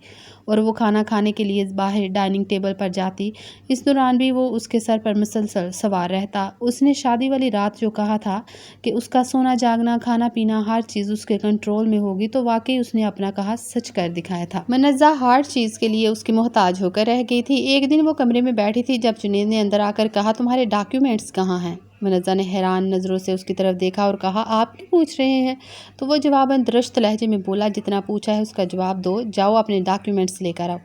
اور وہ کھانا کھانے کے لیے باہر ڈائننگ ٹیبل پر جاتی۔ اس دوران بھی وہ اس کے سر پر مسلسل سوار رہتا۔ اس نے شادی والی رات جو کہا تھا کہ اس کا سونا جاگنا کھانا پینا ہر چیز اس کے کنٹرول میں ہوگی، تو واقعی اس نے اپنا کہا سچ کر دکھایا تھا۔ منزہ ہر چیز کے لیے اس کی محتاج ہو کر رہ گئی تھی۔ ایک دن وہ کمرے میں بیٹھی تھی جب جنید نے اندر آ کر کہا، تمہارے ڈاکیومنٹس کہاں ہیں؟ منزہ نے حیران نظروں سے اس کی طرف دیکھا اور کہا، آپ کیوں پوچھ رہے ہیں؟ تو وہ جواباً درشت لہجے میں بولا، جتنا پوچھا ہے اس کا جواب دو، جاؤ اپنے ڈاکیومنٹس لے کر آؤ۔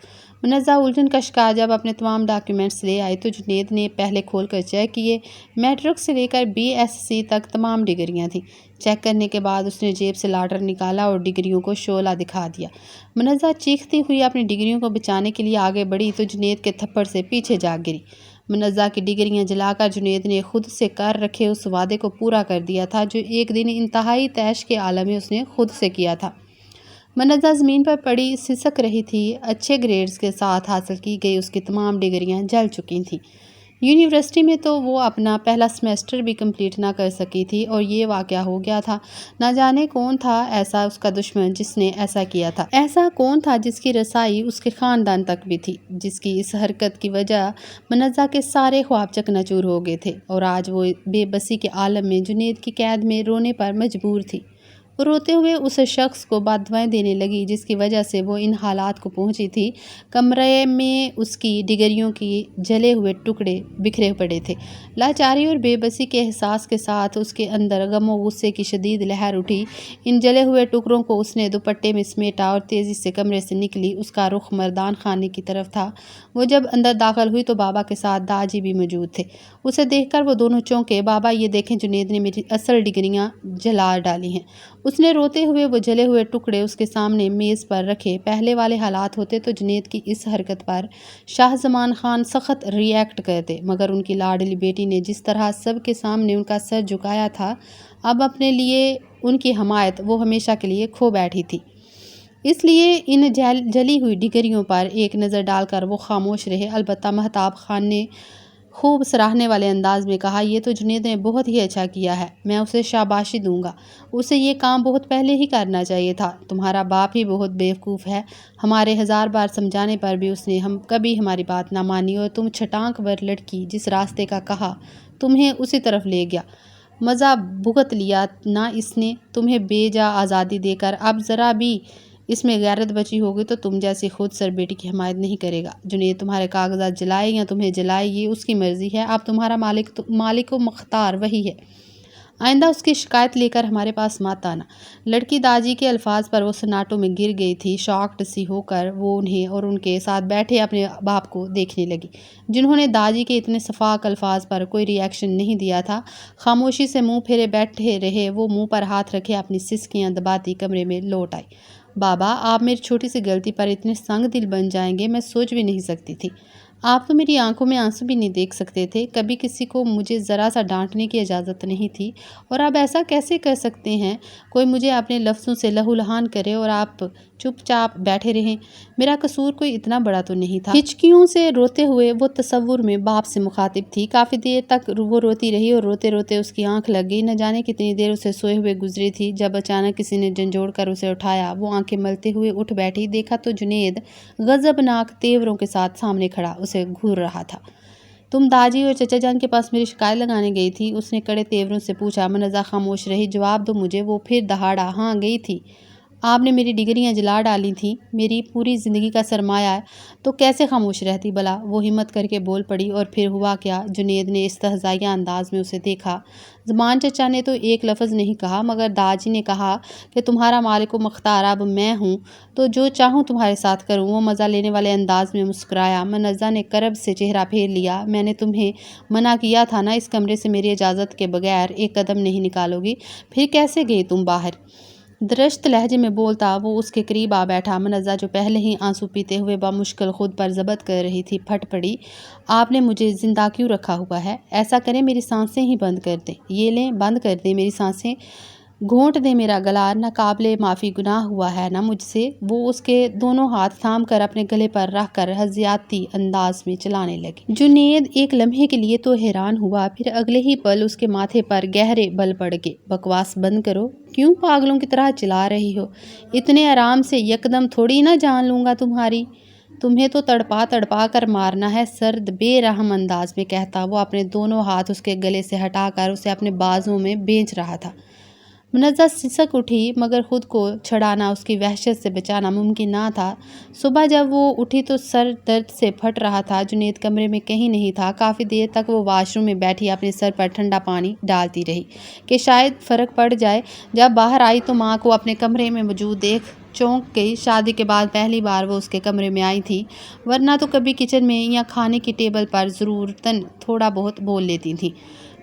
منزہ الجھن کا شکار جب اپنے تمام ڈاکیومنٹس لے آئی تو جنید نے پہلے کھول کر چیک کیے۔ میٹرک سے لے کر BSc تک تمام ڈگریاں تھیں۔ چیک کرنے کے بعد اس نے جیب سے لاٹر نکالا اور ڈگریوں کو شعلہ دکھا دیا۔ منزہ چیختی ہوئی اپنی ڈگریوں کو بچانے کے لیے آگے بڑھی تو جنید کے تھپڑ سے پیچھے جا گری۔ منزہ کی ڈگریاں جلا کر جنید نے خود سے کر رکھے اس وعدے کو پورا کر دیا تھا جو ایک دن انتہائی طیش کے عالم میں اس نے خود سے کیا تھا۔ منزہ زمین پر پڑی سسک رہی تھی۔ اچھے گریڈز کے ساتھ حاصل کی گئی اس کی تمام ڈگریاں جل چکی تھیں۔ یونیورسٹی میں تو وہ اپنا پہلا سمیسٹر بھی کمپلیٹ نہ کر سکی تھی اور یہ واقعہ ہو گیا تھا۔ نہ جانے کون تھا ایسا اس کا دشمن جس نے ایسا کیا تھا، ایسا کون تھا جس کی رسائی اس کے خاندان تک بھی تھی، جس کی اس حرکت کی وجہ منزہ کے سارے خواب چکنا چور ہو گئے تھے اور آج وہ بے بسی کے عالم میں جنید کی قید میں رونے پر مجبور تھی۔ وہ روتے ہوئے اس شخص کو بددعائیں دینے لگی جس کی وجہ سے وہ ان حالات کو پہنچی تھی۔ کمرے میں اس کی ڈگریوں کی جلے ہوئے ٹکڑے بکھرے پڑے تھے۔ لاچاری اور بے بسی کے احساس کے ساتھ اس کے اندر غم و غصے کی شدید لہر اٹھی۔ ان جلے ہوئے ٹکڑوں کو اس نے دوپٹے میں سمیٹا اور تیزی سے کمرے سے نکلی۔ اس کا رخ مردان خانے کی طرف تھا۔ وہ جب اندر داخل ہوئی تو بابا کے ساتھ داجی بھی موجود تھے۔ اسے دیکھ کر وہ دونوں چونکے۔ بابا، یہ دیکھیں، جنید نے میری اصل ڈگریاں جلا ڈالی ہیں۔ اس نے روتے ہوئے وہ جلے ہوئے ٹکڑے اس کے سامنے میز پر رکھے۔ پہلے والے حالات ہوتے تو جنید کی اس حرکت پر شاہ زمان خان سخت ری ایکٹ کرتے، مگر ان کی لاڈلی بیٹی نے جس طرح سب کے سامنے ان کا سر جھکایا تھا، اب اپنے لیے ان کی حمایت وہ ہمیشہ کے لیے کھو بیٹھی تھی۔ اس لیے ان جلی ہوئی ڈگریوں پر ایک نظر ڈال کر وہ خاموش رہے۔ البتہ مہتاب خان نے خوب سراہنے والے انداز میں کہا، یہ تو جنید نے بہت ہی اچھا کیا ہے، میں اسے شاباشی دوں گا۔ اسے یہ کام بہت پہلے ہی کرنا چاہیے تھا۔ تمہارا باپ ہی بہت بیوقوف ہے، ہمارے 1000 بار سمجھانے پر بھی اس نے کبھی ہماری بات نہ مانی اور تم چھٹانک ور لڑکی جس راستے کا کہا تمہیں اسی طرف لے گیا۔ مزہ بھگت لیا نہ اس نے تمہیں بے جا آزادی دے کر۔ اب ذرا بھی اس میں غیرت بچی ہوگی تو تم جیسی خود سر بیٹی کی حمایت نہیں کرے گا۔ جنید تمہارے کاغذات جلائے یا تمہیں جلائے یہ اس کی مرضی ہے، اب تمہارا مالک و مختار وہی ہے۔ آئندہ اس کی شکایت لے کر ہمارے پاس مت آنا۔ لڑکی داجی کے الفاظ پر وہ سناٹوں میں گر گئی تھی۔ شاکڈ سی ہو کر وہ انہیں اور ان کے ساتھ بیٹھے اپنے باپ کو دیکھنے لگی، جنہوں نے داجی کے اتنے شفاق الفاظ پر کوئی ری ایکشن نہیں دیا تھا۔ خاموشی سے منہ پھیرے بیٹھے رہے۔ وہ منہ پر ہاتھ رکھے اپنی سسکیاں دباتی کمرے میں لوٹ آئی۔ بابا، آپ میری چھوٹی سی غلطی پر اتنے سنگ دل بن جائیں گے، میں سوچ بھی نہیں سکتی تھی۔ آپ تو میری آنکھوں میں آنسو بھی نہیں دیکھ سکتے تھے، کبھی کسی کو مجھے ذرا سا ڈانٹنے کی اجازت نہیں تھی، اور اب ایسا کیسے کر سکتے ہیں؟ کوئی مجھے اپنے لفظوں سے لہو لہان کرے اور آپ چپ چاپ بیٹھے رہیں۔ میرا قصور کوئی اتنا بڑا تو نہیں تھا۔ ہچکیوں سے روتے ہوئے وہ تصور میں باپ سے مخاطب تھی۔ کافی دیر تک وہ روتی رہی اور روتے روتے اس کی آنکھ لگ گئی۔ نہ جانے کتنی دیر اسے سوئے ہوئے گزری تھی، جب اچانک کسی نے جھنجھوڑ کر اسے اٹھایا۔ وہ آنکھیں ملتے ہوئے اٹھ بیٹھی، دیکھا تو جنید غضبناک تیوروں کے ساتھ سامنے کھڑا اسے گھور رہا تھا۔ تم داجی اور چچا جان کے پاس میری شکایت لگانے گئی تھی؟ اس نے کڑے تیوروں سے پوچھا۔ منزہ خاموش رہی۔ جواب دو مجھے۔ وہ پھر دہاڑا۔ ہاں گئی تھی۔ آپ نے میری ڈگریاں جلا ڈالی تھیں، میری پوری زندگی کا سرمایہ ہے، تو کیسے خاموش رہتی بھلا؟ وہ ہمت کر کے بول پڑی۔ اور پھر ہوا کیا؟ جنید نے استہزائیہ انداز میں اسے دیکھا۔ زمان چچا نے تو ایک لفظ نہیں کہا، مگر داجی نے کہا کہ تمہارا مالک و مختار اب میں ہوں، تو جو چاہوں تمہارے ساتھ کروں۔ وہ مزہ لینے والے انداز میں مسکرایا۔ منزہ نے کرب سے چہرہ پھیر لیا۔ میں نے تمہیں منع کیا تھا نا، اس کمرے سے میری اجازت کے بغیر ایک قدم نہیں نکالو گی، پھر کیسے گئی تم باہر؟ درشت لہجے میں بولتا وہ اس کے قریب آ بیٹھا۔ منزہ جو پہلے ہی آنسو پیتے ہوئے بمشکل خود پر ضبط کر رہی تھی، پھٹ پڑی۔ آپ نے مجھے زندہ کیوں رکھا ہوا ہے؟ ایسا کریں میری سانسیں ہی بند کر دیں۔ یہ لیں، بند کر دیں میری سانسیں، گھونٹ دیں میرا گلا، ناقابل معافی گناہ ہوا ہے نا مجھ سے؟ وہ اس کے دونوں ہاتھ تھام کر اپنے گلے پر رکھ کر حزیاتی انداز میں چلانے لگی۔ جنید ایک لمحے کے لیے تو حیران ہوا، پھر اگلے ہی پل اس کے ماتھے پر گہرے بل پڑ گئے۔ بکواس بند کرو، کیوں پاگلوں کی طرح چلا رہی ہو؟ اتنے آرام سے یکدم تھوڑی نہ جان لوں گا تمہاری، تمہیں تو تڑپا تڑپا کر مارنا ہے، سرد بے رحم انداز میں کہتا وہ اپنے دونوں ہاتھ اس کے گلے سے ہٹا کر اسے اپنے بازوؤں میں بھینچ رہا تھا۔ منزہ سسک اٹھی، مگر خود کو چھڑانا، اس کی وحشت سے بچانا ممکن نہ تھا۔ صبح جب وہ اٹھی تو سر درد سے پھٹ رہا تھا۔ جنید کمرے میں کہیں نہیں تھا۔ کافی دیر تک وہ واش روم میں بیٹھی اپنے سر پر ٹھنڈا پانی ڈالتی رہی کہ شاید فرق پڑ جائے۔ جب باہر آئی تو ماں کو اپنے کمرے میں موجود دیکھ چونک گئی۔ شادی کے بعد پہلی بار وہ اس کے کمرے میں آئی تھی، ورنہ تو کبھی کچن میں یا کھانے کی ٹیبل پر ضرورتاً تھوڑا بہت بول لیتی تھیں۔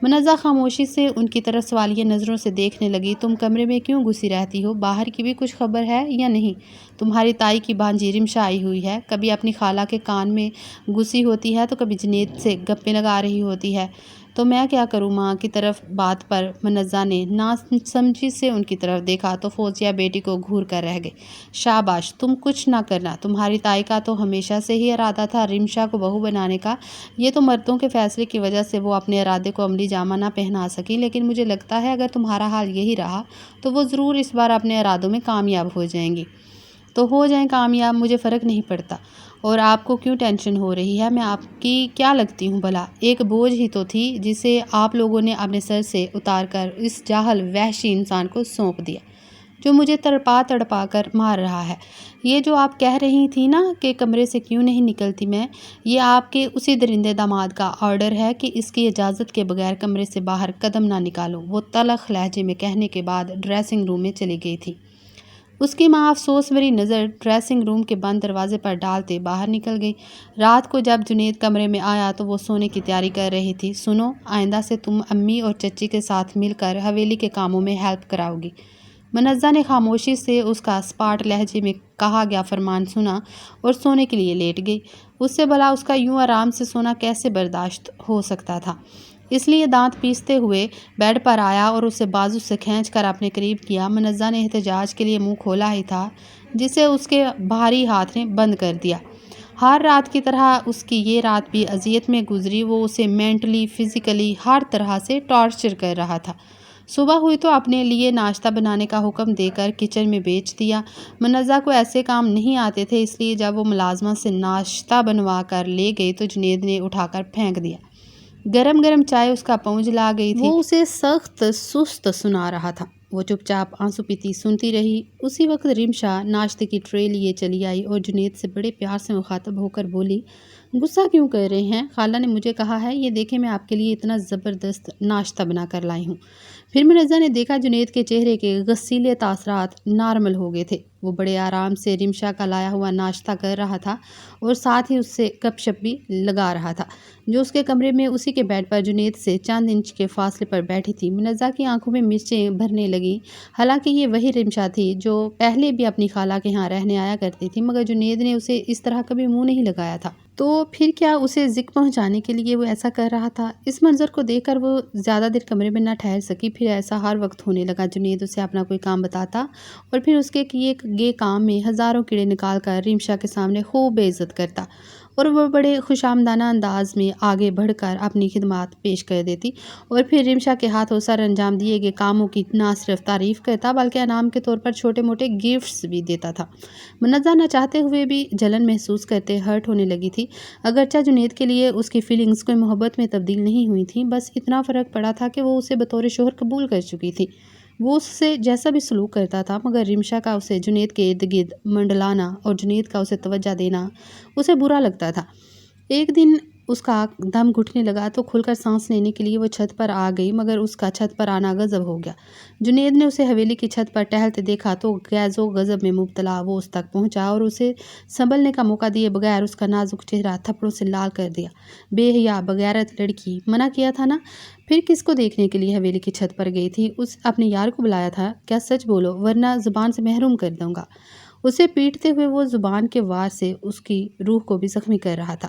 منزہ خاموشی سے ان کی طرف سوالیہ نظروں سے دیکھنے لگی۔ تم کمرے میں کیوں گھسی رہتی ہو؟ باہر کی بھی کچھ خبر ہے یا نہیں؟ تمہاری تائی کی بھانجی رمشا آئی ہوئی ہے، کبھی اپنی خالہ کے کان میں گھسی ہوتی ہے تو کبھی جنید سے گپیں لگا رہی ہوتی ہے۔ تو میں کیا کروں ماں کی طرف بات پر منزہ نے نا سمجھی سے ان کی طرف دیکھا تو فوزیہ بیٹی کو گھور کر رہ گئی۔ شاباش، تم کچھ نہ کرنا، تمہاری تائی کا تو ہمیشہ سے ہی ارادہ تھا رمشا کو بہو بنانے کا۔ یہ تو مردوں کے فیصلے کی وجہ سے وہ اپنے ارادے کو عملی جامہ نہ پہنا سکی، لیکن مجھے لگتا ہے اگر تمہارا حال یہی رہا تو وہ ضرور اس بار اپنے ارادوں میں کامیاب ہو جائیں گی۔ تو ہو جائیں کامیاب، مجھے فرق نہیں پڑتا۔ اور آپ کو کیوں ٹینشن ہو رہی ہے؟ میں آپ کی کیا لگتی ہوں بھلا؟ ایک بوجھ ہی تو تھی جسے آپ لوگوں نے اپنے سر سے اتار کر اس جاہل وحشی انسان کو سونپ دیا جو مجھے تڑپا تڑپا کر مار رہا ہے۔ یہ جو آپ کہہ رہی تھی نا کہ کمرے سے کیوں نہیں نکلتی میں، یہ آپ کے اسی درندے داماد کا آرڈر ہے کہ اس کی اجازت کے بغیر کمرے سے باہر قدم نہ نکالو، وہ تلخ لہجے میں کہنے کے بعد ڈریسنگ روم میں چلی گئی تھی۔ اس کی ماں افسوس بھری نظر ڈریسنگ روم کے بند دروازے پر ڈالتے باہر نکل گئی۔ رات کو جب جنید کمرے میں آیا تو وہ سونے کی تیاری کر رہی تھی۔ سنو، آئندہ سے تم امی اور چچی کے ساتھ مل کر حویلی کے کاموں میں ہیلپ کراؤ گی۔ منزہ نے خاموشی سے اس کا اسپاٹ لہجے میں کہا گیا فرمان سنا اور سونے کے لیے لیٹ گئی۔ اس سے بھلا اس کا یوں آرام سے سونا کیسے برداشت ہو سکتا تھا؟ اس لیے دانت پیستے ہوئے بیڈ پر آیا اور اسے بازو سے کھینچ کر اپنے قریب کیا۔ منزہ نے احتجاج کے لیے منہ کھولا ہی تھا جسے اس کے بھاری ہاتھ نے بند کر دیا۔ ہر رات کی طرح اس کی یہ رات بھی اذیت میں گزری۔ وہ اسے مینٹلی، فزیکلی ہر طرح سے ٹارچر کر رہا تھا۔ صبح ہوئی تو اپنے لیے ناشتہ بنانے کا حکم دے کر کچن میں بھیج دیا۔ منزہ کو ایسے کام نہیں آتے تھے، اس لیے جب وہ ملازمہ سے ناشتہ بنوا کر لے گئی تو جنید نے اٹھا کر پھینک دیا۔ گرم گرم چائے اس کا پہنچ لا گئی تھی۔ وہ اسے سخت سست سنا رہا تھا۔ وہ چپ چاپ آنسو پیتی سنتی رہی۔ اسی وقت رمشا ناشتے کی ٹرے لیے چلی آئی اور جنید سے بڑے پیار سے مخاطب ہو کر بولی، غصہ کیوں کر رہے ہیں؟ خالہ نے مجھے کہا ہے، یہ دیکھیں میں آپ کے لیے اتنا زبردست ناشتہ بنا کر لائی ہوں۔ پھر منزہ نے دیکھا جنید کے چہرے کے غسیلے تاثرات نارمل ہو گئے تھے۔ وہ بڑے آرام سے رمشا کا لایا ہوا ناشتہ کر رہا تھا اور ساتھ ہی اس سے گپ شپ بھی لگا رہا تھا جو اس کے کمرے میں اسی کے بیڈ پر جنید سے چند انچ کے فاصلے پر بیٹھی تھی۔ منزہ کی آنکھوں میں مرچیں بھرنے لگیں۔ حالانکہ یہ وہی رمشا تھی جو پہلے بھی اپنی خالہ کے ہاں رہنے آیا کرتی تھی، مگر جنید نے اسے اس طرح کبھی منہ نہیں لگایا تھا۔ تو پھر کیا اسے ذک پہنچانے کے لیے وہ ایسا کر رہا تھا؟ اس منظر کو دیکھ کر وہ زیادہ دیر کمرے میں نہ ٹھہر سکی۔ پھر ایسا ہر وقت ہونے لگا، جنید اسے اپنا کوئی کام بتاتا اور پھر اس کے کیے گئے کام میں ہزاروں کیڑے نکال کر رمشا کے سامنے خوب بے عزت کرتا اور وہ بڑے خوش آمدانہ انداز میں آگے بڑھ کر اپنی خدمات پیش کر دیتی اور پھر رمشا کے ہاتھوں سر انجام دیے گئے کاموں کی نہ صرف تعریف کرتا بلکہ انعام کے طور پر چھوٹے موٹے گفٹس بھی دیتا تھا۔ منزہ نہ چاہتے ہوئے بھی جلن محسوس کرتے ہرٹ ہونے لگی تھی۔ اگرچہ جنید کے لیے اس کی فیلنگز کوئی محبت میں تبدیل نہیں ہوئی تھیں، بس اتنا فرق پڑا تھا کہ وہ اسے بطور شوہر قبول کر چکی تھی۔ وہ اس سے جیسا بھی سلوک کرتا تھا، مگر رمشا کا اسے جنید کے ارد گرد منڈلانا اور جنید کا اسے توجہ دینا اسے برا لگتا تھا۔ ایک دن اس کا دم گھٹنے لگا تو کھل کر سانس لینے کے لیے وہ چھت پر آ گئی، مگر اس کا چھت پر آنا غضب ہو گیا۔ جنید نے اسے حویلی کی چھت پر ٹہلتے دیکھا تو غیظ و غضب میں مبتلا وہ اس تک پہنچا اور اسے سنبھلنے کا موقع دیے بغیر اس کا نازک چہرہ تھپڑوں سے لال کر دیا۔ بے حیا بغیرت لڑکی، منع کیا تھا نا؟ پھر کس کو دیکھنے کے لیے حویلی کی چھت پر گئی تھی؟ اپنے یار کو بلایا تھا کیا؟ سچ بولو ورنہ زبان سے محروم کر دوں گا۔ اسے پیٹتے ہوئے وہ زبان کے وار سے اس کی روح کو بھی زخمی کر رہا تھا۔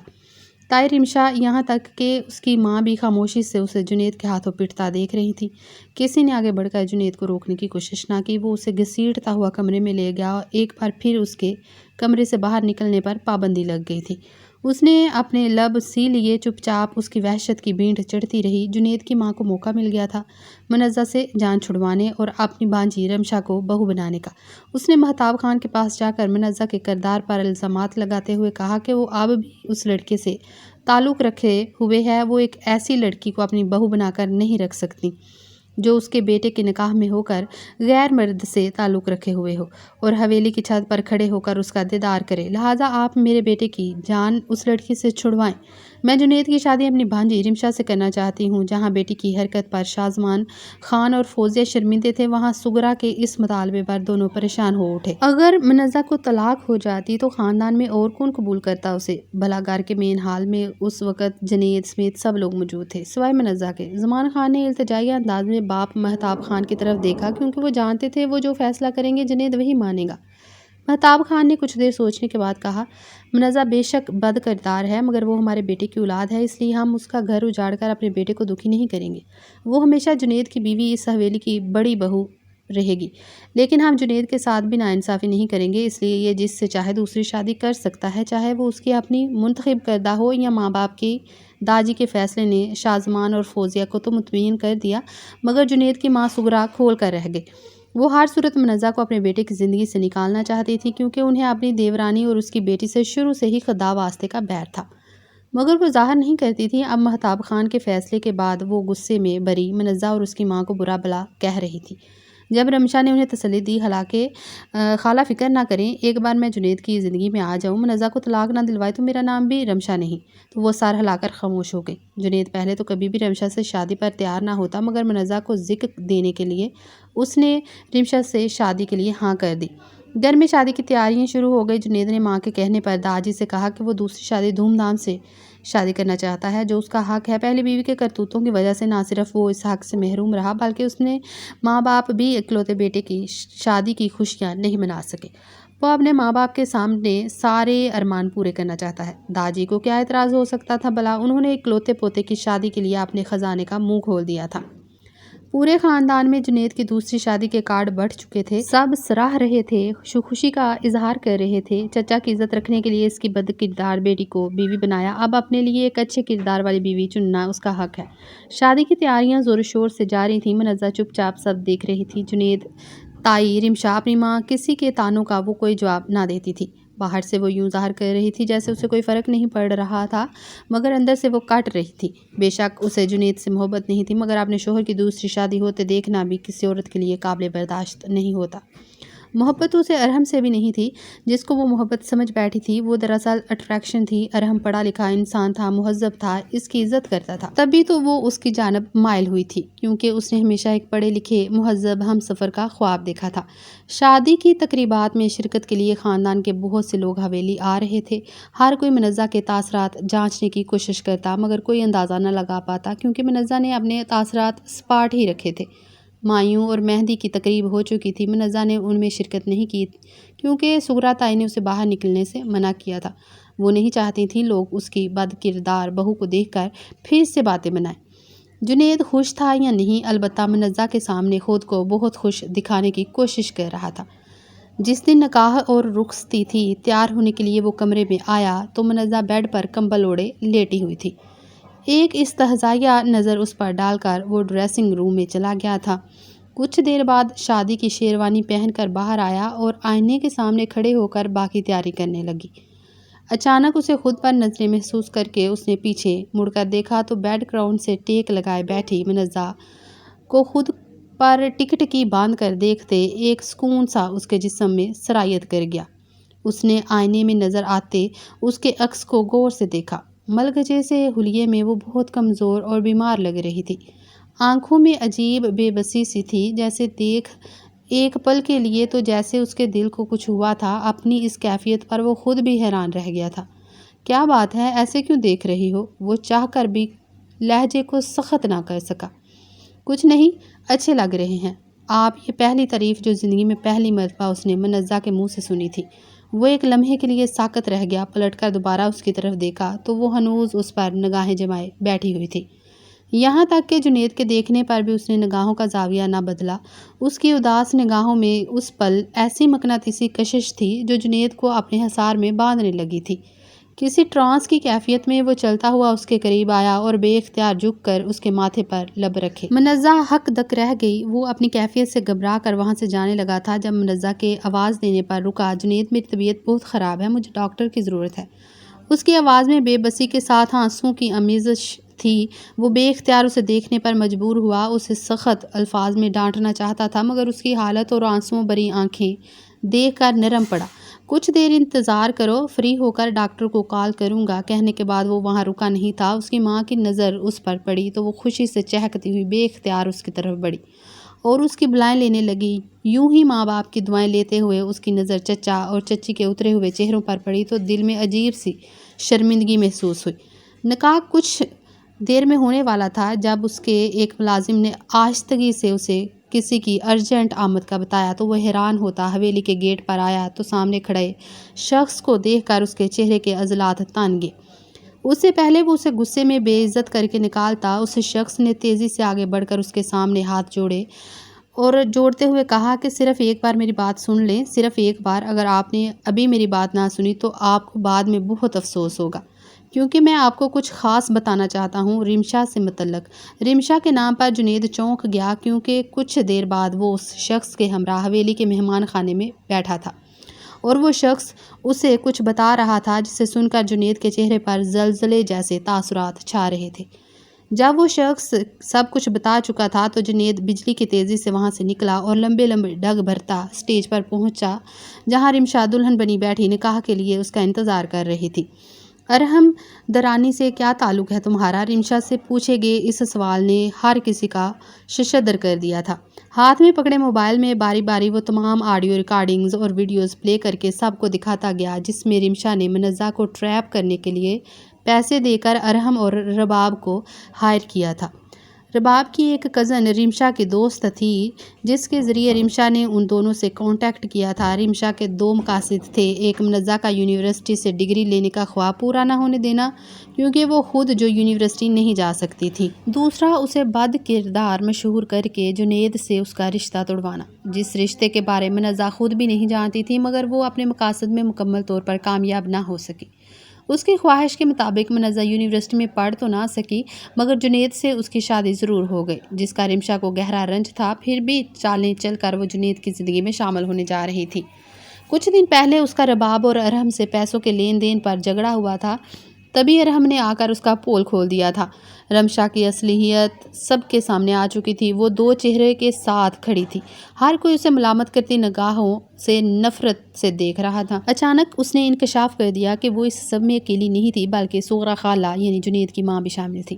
تائی رمشا، یہاں تک کہ اس کی ماں بھی خاموشی سے اسے جنید کے ہاتھوں پیٹتا دیکھ رہی تھی۔ کسی نے آگے بڑھ کر جنید کو روکنے کی کوشش نہ کی۔ وہ اسے گھسیٹتا ہوا کمرے میں لے گیا اور ایک بار پھر اس کے کمرے سے باہر نکلنے پر پابندی لگ گئی تھی۔ اس نے اپنے لب سی لیے، چپ چاپ اس کی وحشت کی بھینٹ چڑھتی رہی۔ جنید کی ماں کو موقع مل گیا تھا منزہ سے جان چھڑوانے اور اپنی بھانجی رمشا کو بہو بنانے کا۔ اس نے مہتاب خان کے پاس جا کر منزہ کے کردار پر الزامات لگاتے ہوئے کہا کہ وہ اب بھی اس لڑکے سے تعلق رکھے ہوئے ہے۔ وہ ایک ایسی لڑکی کو اپنی بہو بنا کر نہیں رکھ سکتی جو اس کے بیٹے کے نکاح میں ہو کر غیر مرد سے تعلق رکھے ہوئے ہو اور حویلی کی چھت پر کھڑے ہو کر اس کا دیدار کرے۔ لہٰذا آپ میرے بیٹے کی جان اس لڑکی سے چھڑوائیں۔ میں جنید کی شادی اپنی بھانجی رمشا سے کرنا چاہتی ہوں۔ جہاں بیٹی کی حرکت پر شازمان خان اور فوزیہ شرمندے تھے، وہاں سغرا کے اس مطالبے پر دونوں پریشان ہو اٹھے۔ اگر منزہ کو طلاق ہو جاتی تو خاندان میں اور کون قبول کرتا اسے؟ بھلا گھر کے مین ہال میں اس وقت جنید سمیت سب لوگ موجود تھے سوائے منزہ کے۔ زمان خان نے التجائی انداز میں باپ مہتاب خان کی طرف دیکھا، کیونکہ وہ جانتے تھے وہ جو فیصلہ کریں گے جنید وہی مانے گا۔ مہتاب خان نے کچھ دیر سوچنے کے بعد کہا، منزہ بے شک بد کردار ہے، مگر وہ ہمارے بیٹے کی اولاد ہے، اس لیے ہم اس کا گھر اجاڑ کر اپنے بیٹے کو دکھی نہیں کریں گے۔ وہ ہمیشہ جنید کی بیوی، اس حویلی کی بڑی بہو رہے گی، لیکن ہم جنید کے ساتھ بھی ناانصافی نہیں کریں گے، اس لیے یہ جس سے چاہے دوسری شادی کر سکتا ہے، چاہے وہ اس کی اپنی منتخب کردہ ہو یا ماں باپ کی۔ داجی کے فیصلے نے شازمان اور فوزیہ کو تو مطمئن کر دیا، مگر جنید کی ماں سغرا کھول کر رہ گئی۔ وہ ہر صورت منزہ کو اپنے بیٹے کی زندگی سے نکالنا چاہتی تھی، کیونکہ انہیں اپنی دیورانی اور اس کی بیٹی سے شروع سے ہی خدا واسطے کا بیر تھا، مگر وہ ظاہر نہیں کرتی تھی۔ اب مہتاب خان کے فیصلے کے بعد وہ غصے میں بری منزہ اور اس کی ماں کو برا بھلا کہہ رہی تھی۔ جب رمشا نے انہیں تسلی دی، حالانکہ خالہ فکر نہ کریں، ایک بار میں جنید کی زندگی میں آ جاؤں، منزہ کو طلاق نہ دلوائے تو میرا نام بھی رمشا نہیں، تو وہ سر ہلا کر خاموش ہو گئی۔ جنید پہلے تو کبھی بھی رمشا سے شادی پر تیار نہ ہوتا، مگر منزہ کو ذکر دینے کے لیے اس نے رمشا سے شادی کے لیے ہاں کر دی۔ گھر میں شادی کی تیاریاں شروع ہو گئی۔ جنید نے ماں کے کہنے پر داجی سے کہا کہ وہ دوسری شادی دھوم دھام سے شادی کرنا چاہتا ہے، جو اس کا حق ہے۔ پہلی بیوی کے کرتوتوں کی وجہ سے نہ صرف وہ اس حق سے محروم رہا، بلکہ اس نے ماں باپ بھی اکلوتے بیٹے کی شادی کی خوشیاں نہیں منا سکے۔ وہ اپنے ماں باپ کے سامنے سارے ارمان پورے کرنا چاہتا ہے۔ داجی کو کیا اعتراض ہو سکتا تھا بھلا؟ انہوں نے اکلوتے پوتے کی شادی کے لیے اپنے خزانے کا منہ کھول دیا تھا۔ پورے خاندان میں جنید کی دوسری شادی کے کارڈ بڑھ چکے تھے، سب سراہ رہے تھے، خوشی کا اظہار کر رہے تھے۔ چچا کی عزت رکھنے کے لیے اس کی بد کردار بیٹی کو بیوی بنایا، اب اپنے لیے ایک اچھے کردار والی بیوی چننا اس کا حق ہے۔ شادی کی تیاریاں زور و شور سے جاری تھیں۔ منزہ چپ چاپ سب دیکھ رہی تھی۔ جنید، تائی، رمشا، اپنی ماں، کسی کے طعنوں کا وہ کوئی جواب نہ دیتی تھی۔ باہر سے وہ یوں ظاہر کر رہی تھی جیسے اسے کوئی فرق نہیں پڑ رہا تھا، مگر اندر سے وہ کٹ رہی تھی۔ بے شک اسے جنید سے محبت نہیں تھی، مگر اپنے شوہر کی دوسری شادی ہوتے دیکھنا بھی کسی عورت کے لیے قابل برداشت نہیں ہوتا۔ محبت اسے ارحم سے بھی نہیں تھی، جس کو وہ محبت سمجھ بیٹھی تھی۔ وہ دراصل اٹریکشن تھی۔ ارحم پڑھا لکھا انسان تھا، مہذب تھا، اس کی عزت کرتا تھا، تبھی تو وہ اس کی جانب مائل ہوئی تھی، کیونکہ اس نے ہمیشہ ایک پڑھے لکھے مہذب ہم سفر کا خواب دیکھا تھا۔ شادی کی تقریبات میں شرکت کے لیے خاندان کے بہت سے لوگ حویلی آ رہے تھے۔ ہر کوئی منزہ کے تاثرات جانچنے کی کوشش کرتا، مگر کوئی اندازہ نہ لگا پاتا، کیونکہ منزہ نے اپنے تاثرات سپاٹ ہی رکھے تھے۔ مایوں اور مہندی کی تقریب ہو چکی تھی۔ منزہ نے ان میں شرکت نہیں کی، کیونکہ سغرا تائی نے اسے باہر نکلنے سے منع کیا تھا۔ وہ نہیں چاہتی تھی لوگ اس کی بد کردار بہو کو دیکھ کر پھر سے باتیں بنائیں۔ جنید خوش تھا یا نہیں، البتہ منزہ کے سامنے خود کو بہت خوش دکھانے کی کوشش کر رہا تھا۔ جس دن نکاح اور رخصتی تھی، تیار ہونے کے لیے وہ کمرے میں آیا تو منزہ بیڈ پر کمبل اوڑھے لیٹی ہوئی تھی۔ ایک استہزائیہ نظر اس پر ڈال کر وہ ڈریسنگ روم میں چلا گیا تھا۔ کچھ دیر بعد شادی کی شیروانی پہن کر باہر آیا اور آئینے کے سامنے کھڑے ہو کر باقی تیاری کرنے لگی۔ اچانک اسے خود پر نظریں محسوس کر کے اس نے پیچھے مڑ کر دیکھا تو بیک گراؤنڈ سے ٹیک لگائے بیٹھی منزہ کو خود پر ٹکٹکی باندھ کر دیکھتے ایک سکون سا اس کے جسم میں سرایت کر گیا۔ اس نے آئینے میں نظر آتے اس کے عکس کو غور سے دیکھا۔ ملگجے سے حلیے میں وہ بہت کمزور اور بیمار لگ رہی تھی۔ آنکھوں میں عجیب بے بسی سی تھی، جیسے دیکھ ایک پل کے لیے تو جیسے اس کے دل کو کچھ ہوا تھا۔ اپنی اس کیفیت پر وہ خود بھی حیران رہ گیا تھا۔ کیا بات ہے، ایسے کیوں دیکھ رہی ہو؟ وہ چاہ کر بھی لہجے کو سخت نہ کر سکا۔ کچھ نہیں، اچھے لگ رہے ہیں آپ۔ یہ پہلی تعریف جو زندگی میں پہلی مرتبہ اس نے منزہ کے منہ سے سنی تھی۔ وہ ایک لمحے کے لیے ساکت رہ گیا، پلٹ کر دوبارہ اس کی طرف دیکھا تو وہ ہنوز اس پر نگاہیں جمائے بیٹھی ہوئی تھی۔ یہاں تک کہ جنید کے دیکھنے پر بھی اس نے نگاہوں کا زاویہ نہ بدلا۔ اس کی اداس نگاہوں میں اس پل ایسی مقناطیسی کشش تھی جو جنید کو اپنے حصار میں باندھنے لگی تھی۔ کسی ٹرانس کی کیفیت میں وہ چلتا ہوا اس کے قریب آیا اور بے اختیار جھک کر اس کے ماتھے پر لب رکھے۔ منزہ ہک دک رہ گئی۔ وہ اپنی کیفیت سے گھبرا کر وہاں سے جانے لگا تھا جب منزہ کے آواز دینے پر رکا۔ جنید، میری طبیعت بہت خراب ہے، مجھے ڈاکٹر کی ضرورت ہے۔ اس کی آواز میں بے بسی کے ساتھ آنسوؤں کی آمیزش تھی۔ وہ بے اختیار اسے دیکھنے پر مجبور ہوا۔ اسے سخت الفاظ میں ڈانٹنا چاہتا تھا، مگر اس کی حالت اور آنسوؤں بھری آنکھیں دیکھ کر نرم پڑا۔ کچھ دیر انتظار کرو، فری ہو کر ڈاکٹر کو کال کروں گا۔ کہنے کے بعد وہ وہاں رکا نہیں تھا۔ اس کی ماں کی نظر اس پر پڑی تو وہ خوشی سے چہکتی ہوئی بے اختیار اس کی طرف بڑھی اور اس کی بلائیں لینے لگی۔ یوں ہی ماں باپ کی دعائیں لیتے ہوئے اس کی نظر چچا اور چچی کے اترے ہوئے چہروں پر پڑی تو دل میں عجیب سی شرمندگی محسوس ہوئی۔ نکاح کچھ دیر میں ہونے والا تھا جب اس کے ایک ملازم نے آہستگی سے اسے کسی کی ارجنٹ آمد کا بتایا تو وہ حیران ہوتا حویلی کے گیٹ پر آیا تو سامنے کھڑے شخص کو دیکھ کر اس کے چہرے کے عضلات تان گئے۔ اس سے پہلے وہ اسے غصے میں بے عزت کر کے نکالتا، اس شخص نے تیزی سے آگے بڑھ کر اس کے سامنے ہاتھ جوڑے اور جوڑتے ہوئے کہا کہ صرف ایک بار میری بات سن لیں، صرف ایک بار۔ اگر آپ نے ابھی میری بات نہ سنی تو آپ کو بعد میں بہت افسوس ہوگا، کیونکہ میں آپ کو کچھ خاص بتانا چاہتا ہوں رمشا سے متعلق۔ رمشا کے نام پر جنید چونک گیا، کیونکہ کچھ دیر بعد وہ اس شخص کے ہمراہ حویلی کے مہمان خانے میں بیٹھا تھا اور وہ شخص اسے کچھ بتا رہا تھا جسے سن کر جنید کے چہرے پر زلزلے جیسے تاثرات چھا رہے تھے۔ جب وہ شخص سب کچھ بتا چکا تھا تو جنید بجلی کی تیزی سے وہاں سے نکلا اور لمبے لمبے ڈگ بھرتا اسٹیج پر پہنچا جہاں رمشا دلہن بنی بیٹھی نکاح کے لیے اس کا انتظار کر رہی تھی۔ ارحم درانی سے کیا تعلق ہے تمہارا؟ رمشا سے پوچھے گئے اس سوال نے ہر کسی کا ششدر کر دیا تھا۔ ہاتھ میں پکڑے موبائل میں باری باری وہ تمام آڈیو ریکارڈنگز اور ویڈیوز پلے کر کے سب کو دکھاتا گیا جس میں رمشا نے منزہ کو ٹریپ کرنے کے لیے پیسے دے کر ارحم اور رباب کو ہائر کیا تھا۔ رباب کی ایک کزن رمشا کی دوست تھی جس کے ذریعے رمشا نے ان دونوں سے کانٹیکٹ کیا تھا۔ رمشا کے دو مقاصد تھے، ایک منزہ کا یونیورسٹی سے ڈگری لینے کا خواب پورا نہ ہونے دینا کیونکہ وہ خود جو یونیورسٹی نہیں جا سکتی تھی، دوسرا اسے بد کردار مشہور کر کے جنید سے اس کا رشتہ توڑوانا، جس رشتے کے بارے میں منزہ خود بھی نہیں جانتی تھی مگر وہ اپنے مقاصد میں مکمل طور پر کامیاب نہ ہو سکی۔ اس کی خواہش کے مطابق منزہ یونیورسٹی میں پڑھ تو نہ سکی مگر جنید سے اس کی شادی ضرور ہو گئی، جس کا رمشا کو گہرا رنج تھا۔ پھر بھی چالیں چل کر وہ جنید کی زندگی میں شامل ہونے جا رہی تھی۔ کچھ دن پہلے اس کا رباب اور ارحم سے پیسوں کے لین دین پر جھگڑا ہوا تھا، تبھی ارحم نے آ کر اس کا پول کھول دیا تھا۔ رمشا کی اصلیت سب کے سامنے آ چکی تھی، وہ دو چہرے کے ساتھ کھڑی تھی، ہر کوئی اسے ملامت کرتی نگاہوں سے نفرت سے دیکھ رہا تھا۔ اچانک اس نے انکشاف کر دیا کہ وہ اس سب میں اکیلی نہیں تھی بلکہ صغرا خالہ یعنی جنید کی ماں بھی شامل تھی۔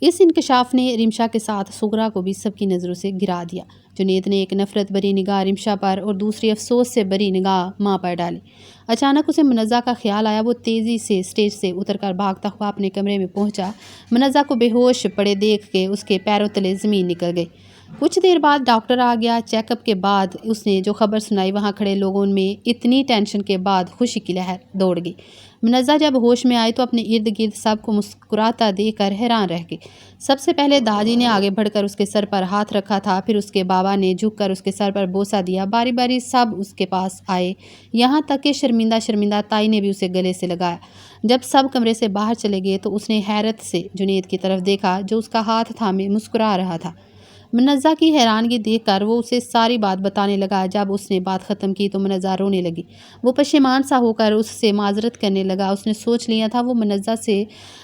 اس انکشاف نے رمشا کے ساتھ صغرا کو بھی سب کی نظروں سے گرا دیا۔ جنید نے ایک نفرت بری نگاہ رمشا پر اور دوسری افسوس سے بری نگاہ ماں پر ڈالی۔ اچانک اسے منزہ کا خیال آیا، وہ تیزی سے اسٹیج سے اتر کر بھاگتا ہوا اپنے کمرے میں پہنچا۔ منزہ کو بے ہوش پڑے دیکھ کے اس کے پیروں تلے زمین نکل گئی۔ کچھ دیر بعد ڈاکٹر آ گیا۔ چیک اپ کے بعد اس نے جو خبر سنائی وہاں کھڑے لوگوں میں اتنی ٹینشن کے بعد خوشی کی لہر دوڑ گئی۔ منزہ جب ہوش میں آئی تو اپنے ارد گرد سب کو مسکراتا دیکھ کر حیران رہ گئی۔ سب سے پہلے داجی نے آگے بڑھ کر اس کے سر پر ہاتھ رکھا تھا، پھر اس کے بابا نے جھک کر اس کے سر پر بوسہ دیا، باری باری سب اس کے پاس آئے، یہاں تک کہ شرمندہ تائی نے بھی اسے گلے سے لگایا۔ جب سب کمرے سے باہر چلے گئے تو اس نے حیرت سے جنید کی طرف دیکھا جو اس کا ہاتھ تھامے مسکرا رہا تھا۔ منزہ کی حیرانگی دیکھ کر وہ اسے ساری بات بتانے لگا۔ جب اس نے بات ختم کی تو منزہ رونے لگی، وہ پشیمان سا ہو کر اس سے معذرت کرنے لگا۔ اس نے سوچ لیا تھا وہ منزہ سے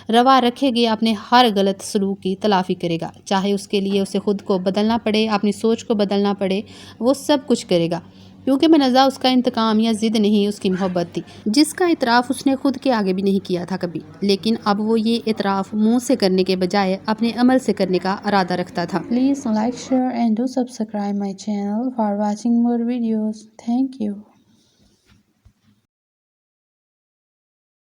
روا رکھے گئے اپنے ہر غلط سلوک کی تلافی کرے گا، چاہے اس کے لیے اسے خود کو بدلنا پڑے، اپنی سوچ کو بدلنا پڑے، وہ سب کچھ کرے گا، کیونکہ منزہ اس کا انتقام یا ضد نہیں، اس کی محبت تھی، جس کا اعتراف اس نے خود کے آگے بھی نہیں کیا تھا کبھی، لیکن اب وہ یہ اعتراف منہ سے کرنے کے بجائے اپنے عمل سے کرنے کا ارادہ رکھتا تھا۔ Please like, share and do subscribe my channel for watching more videos. Thank you.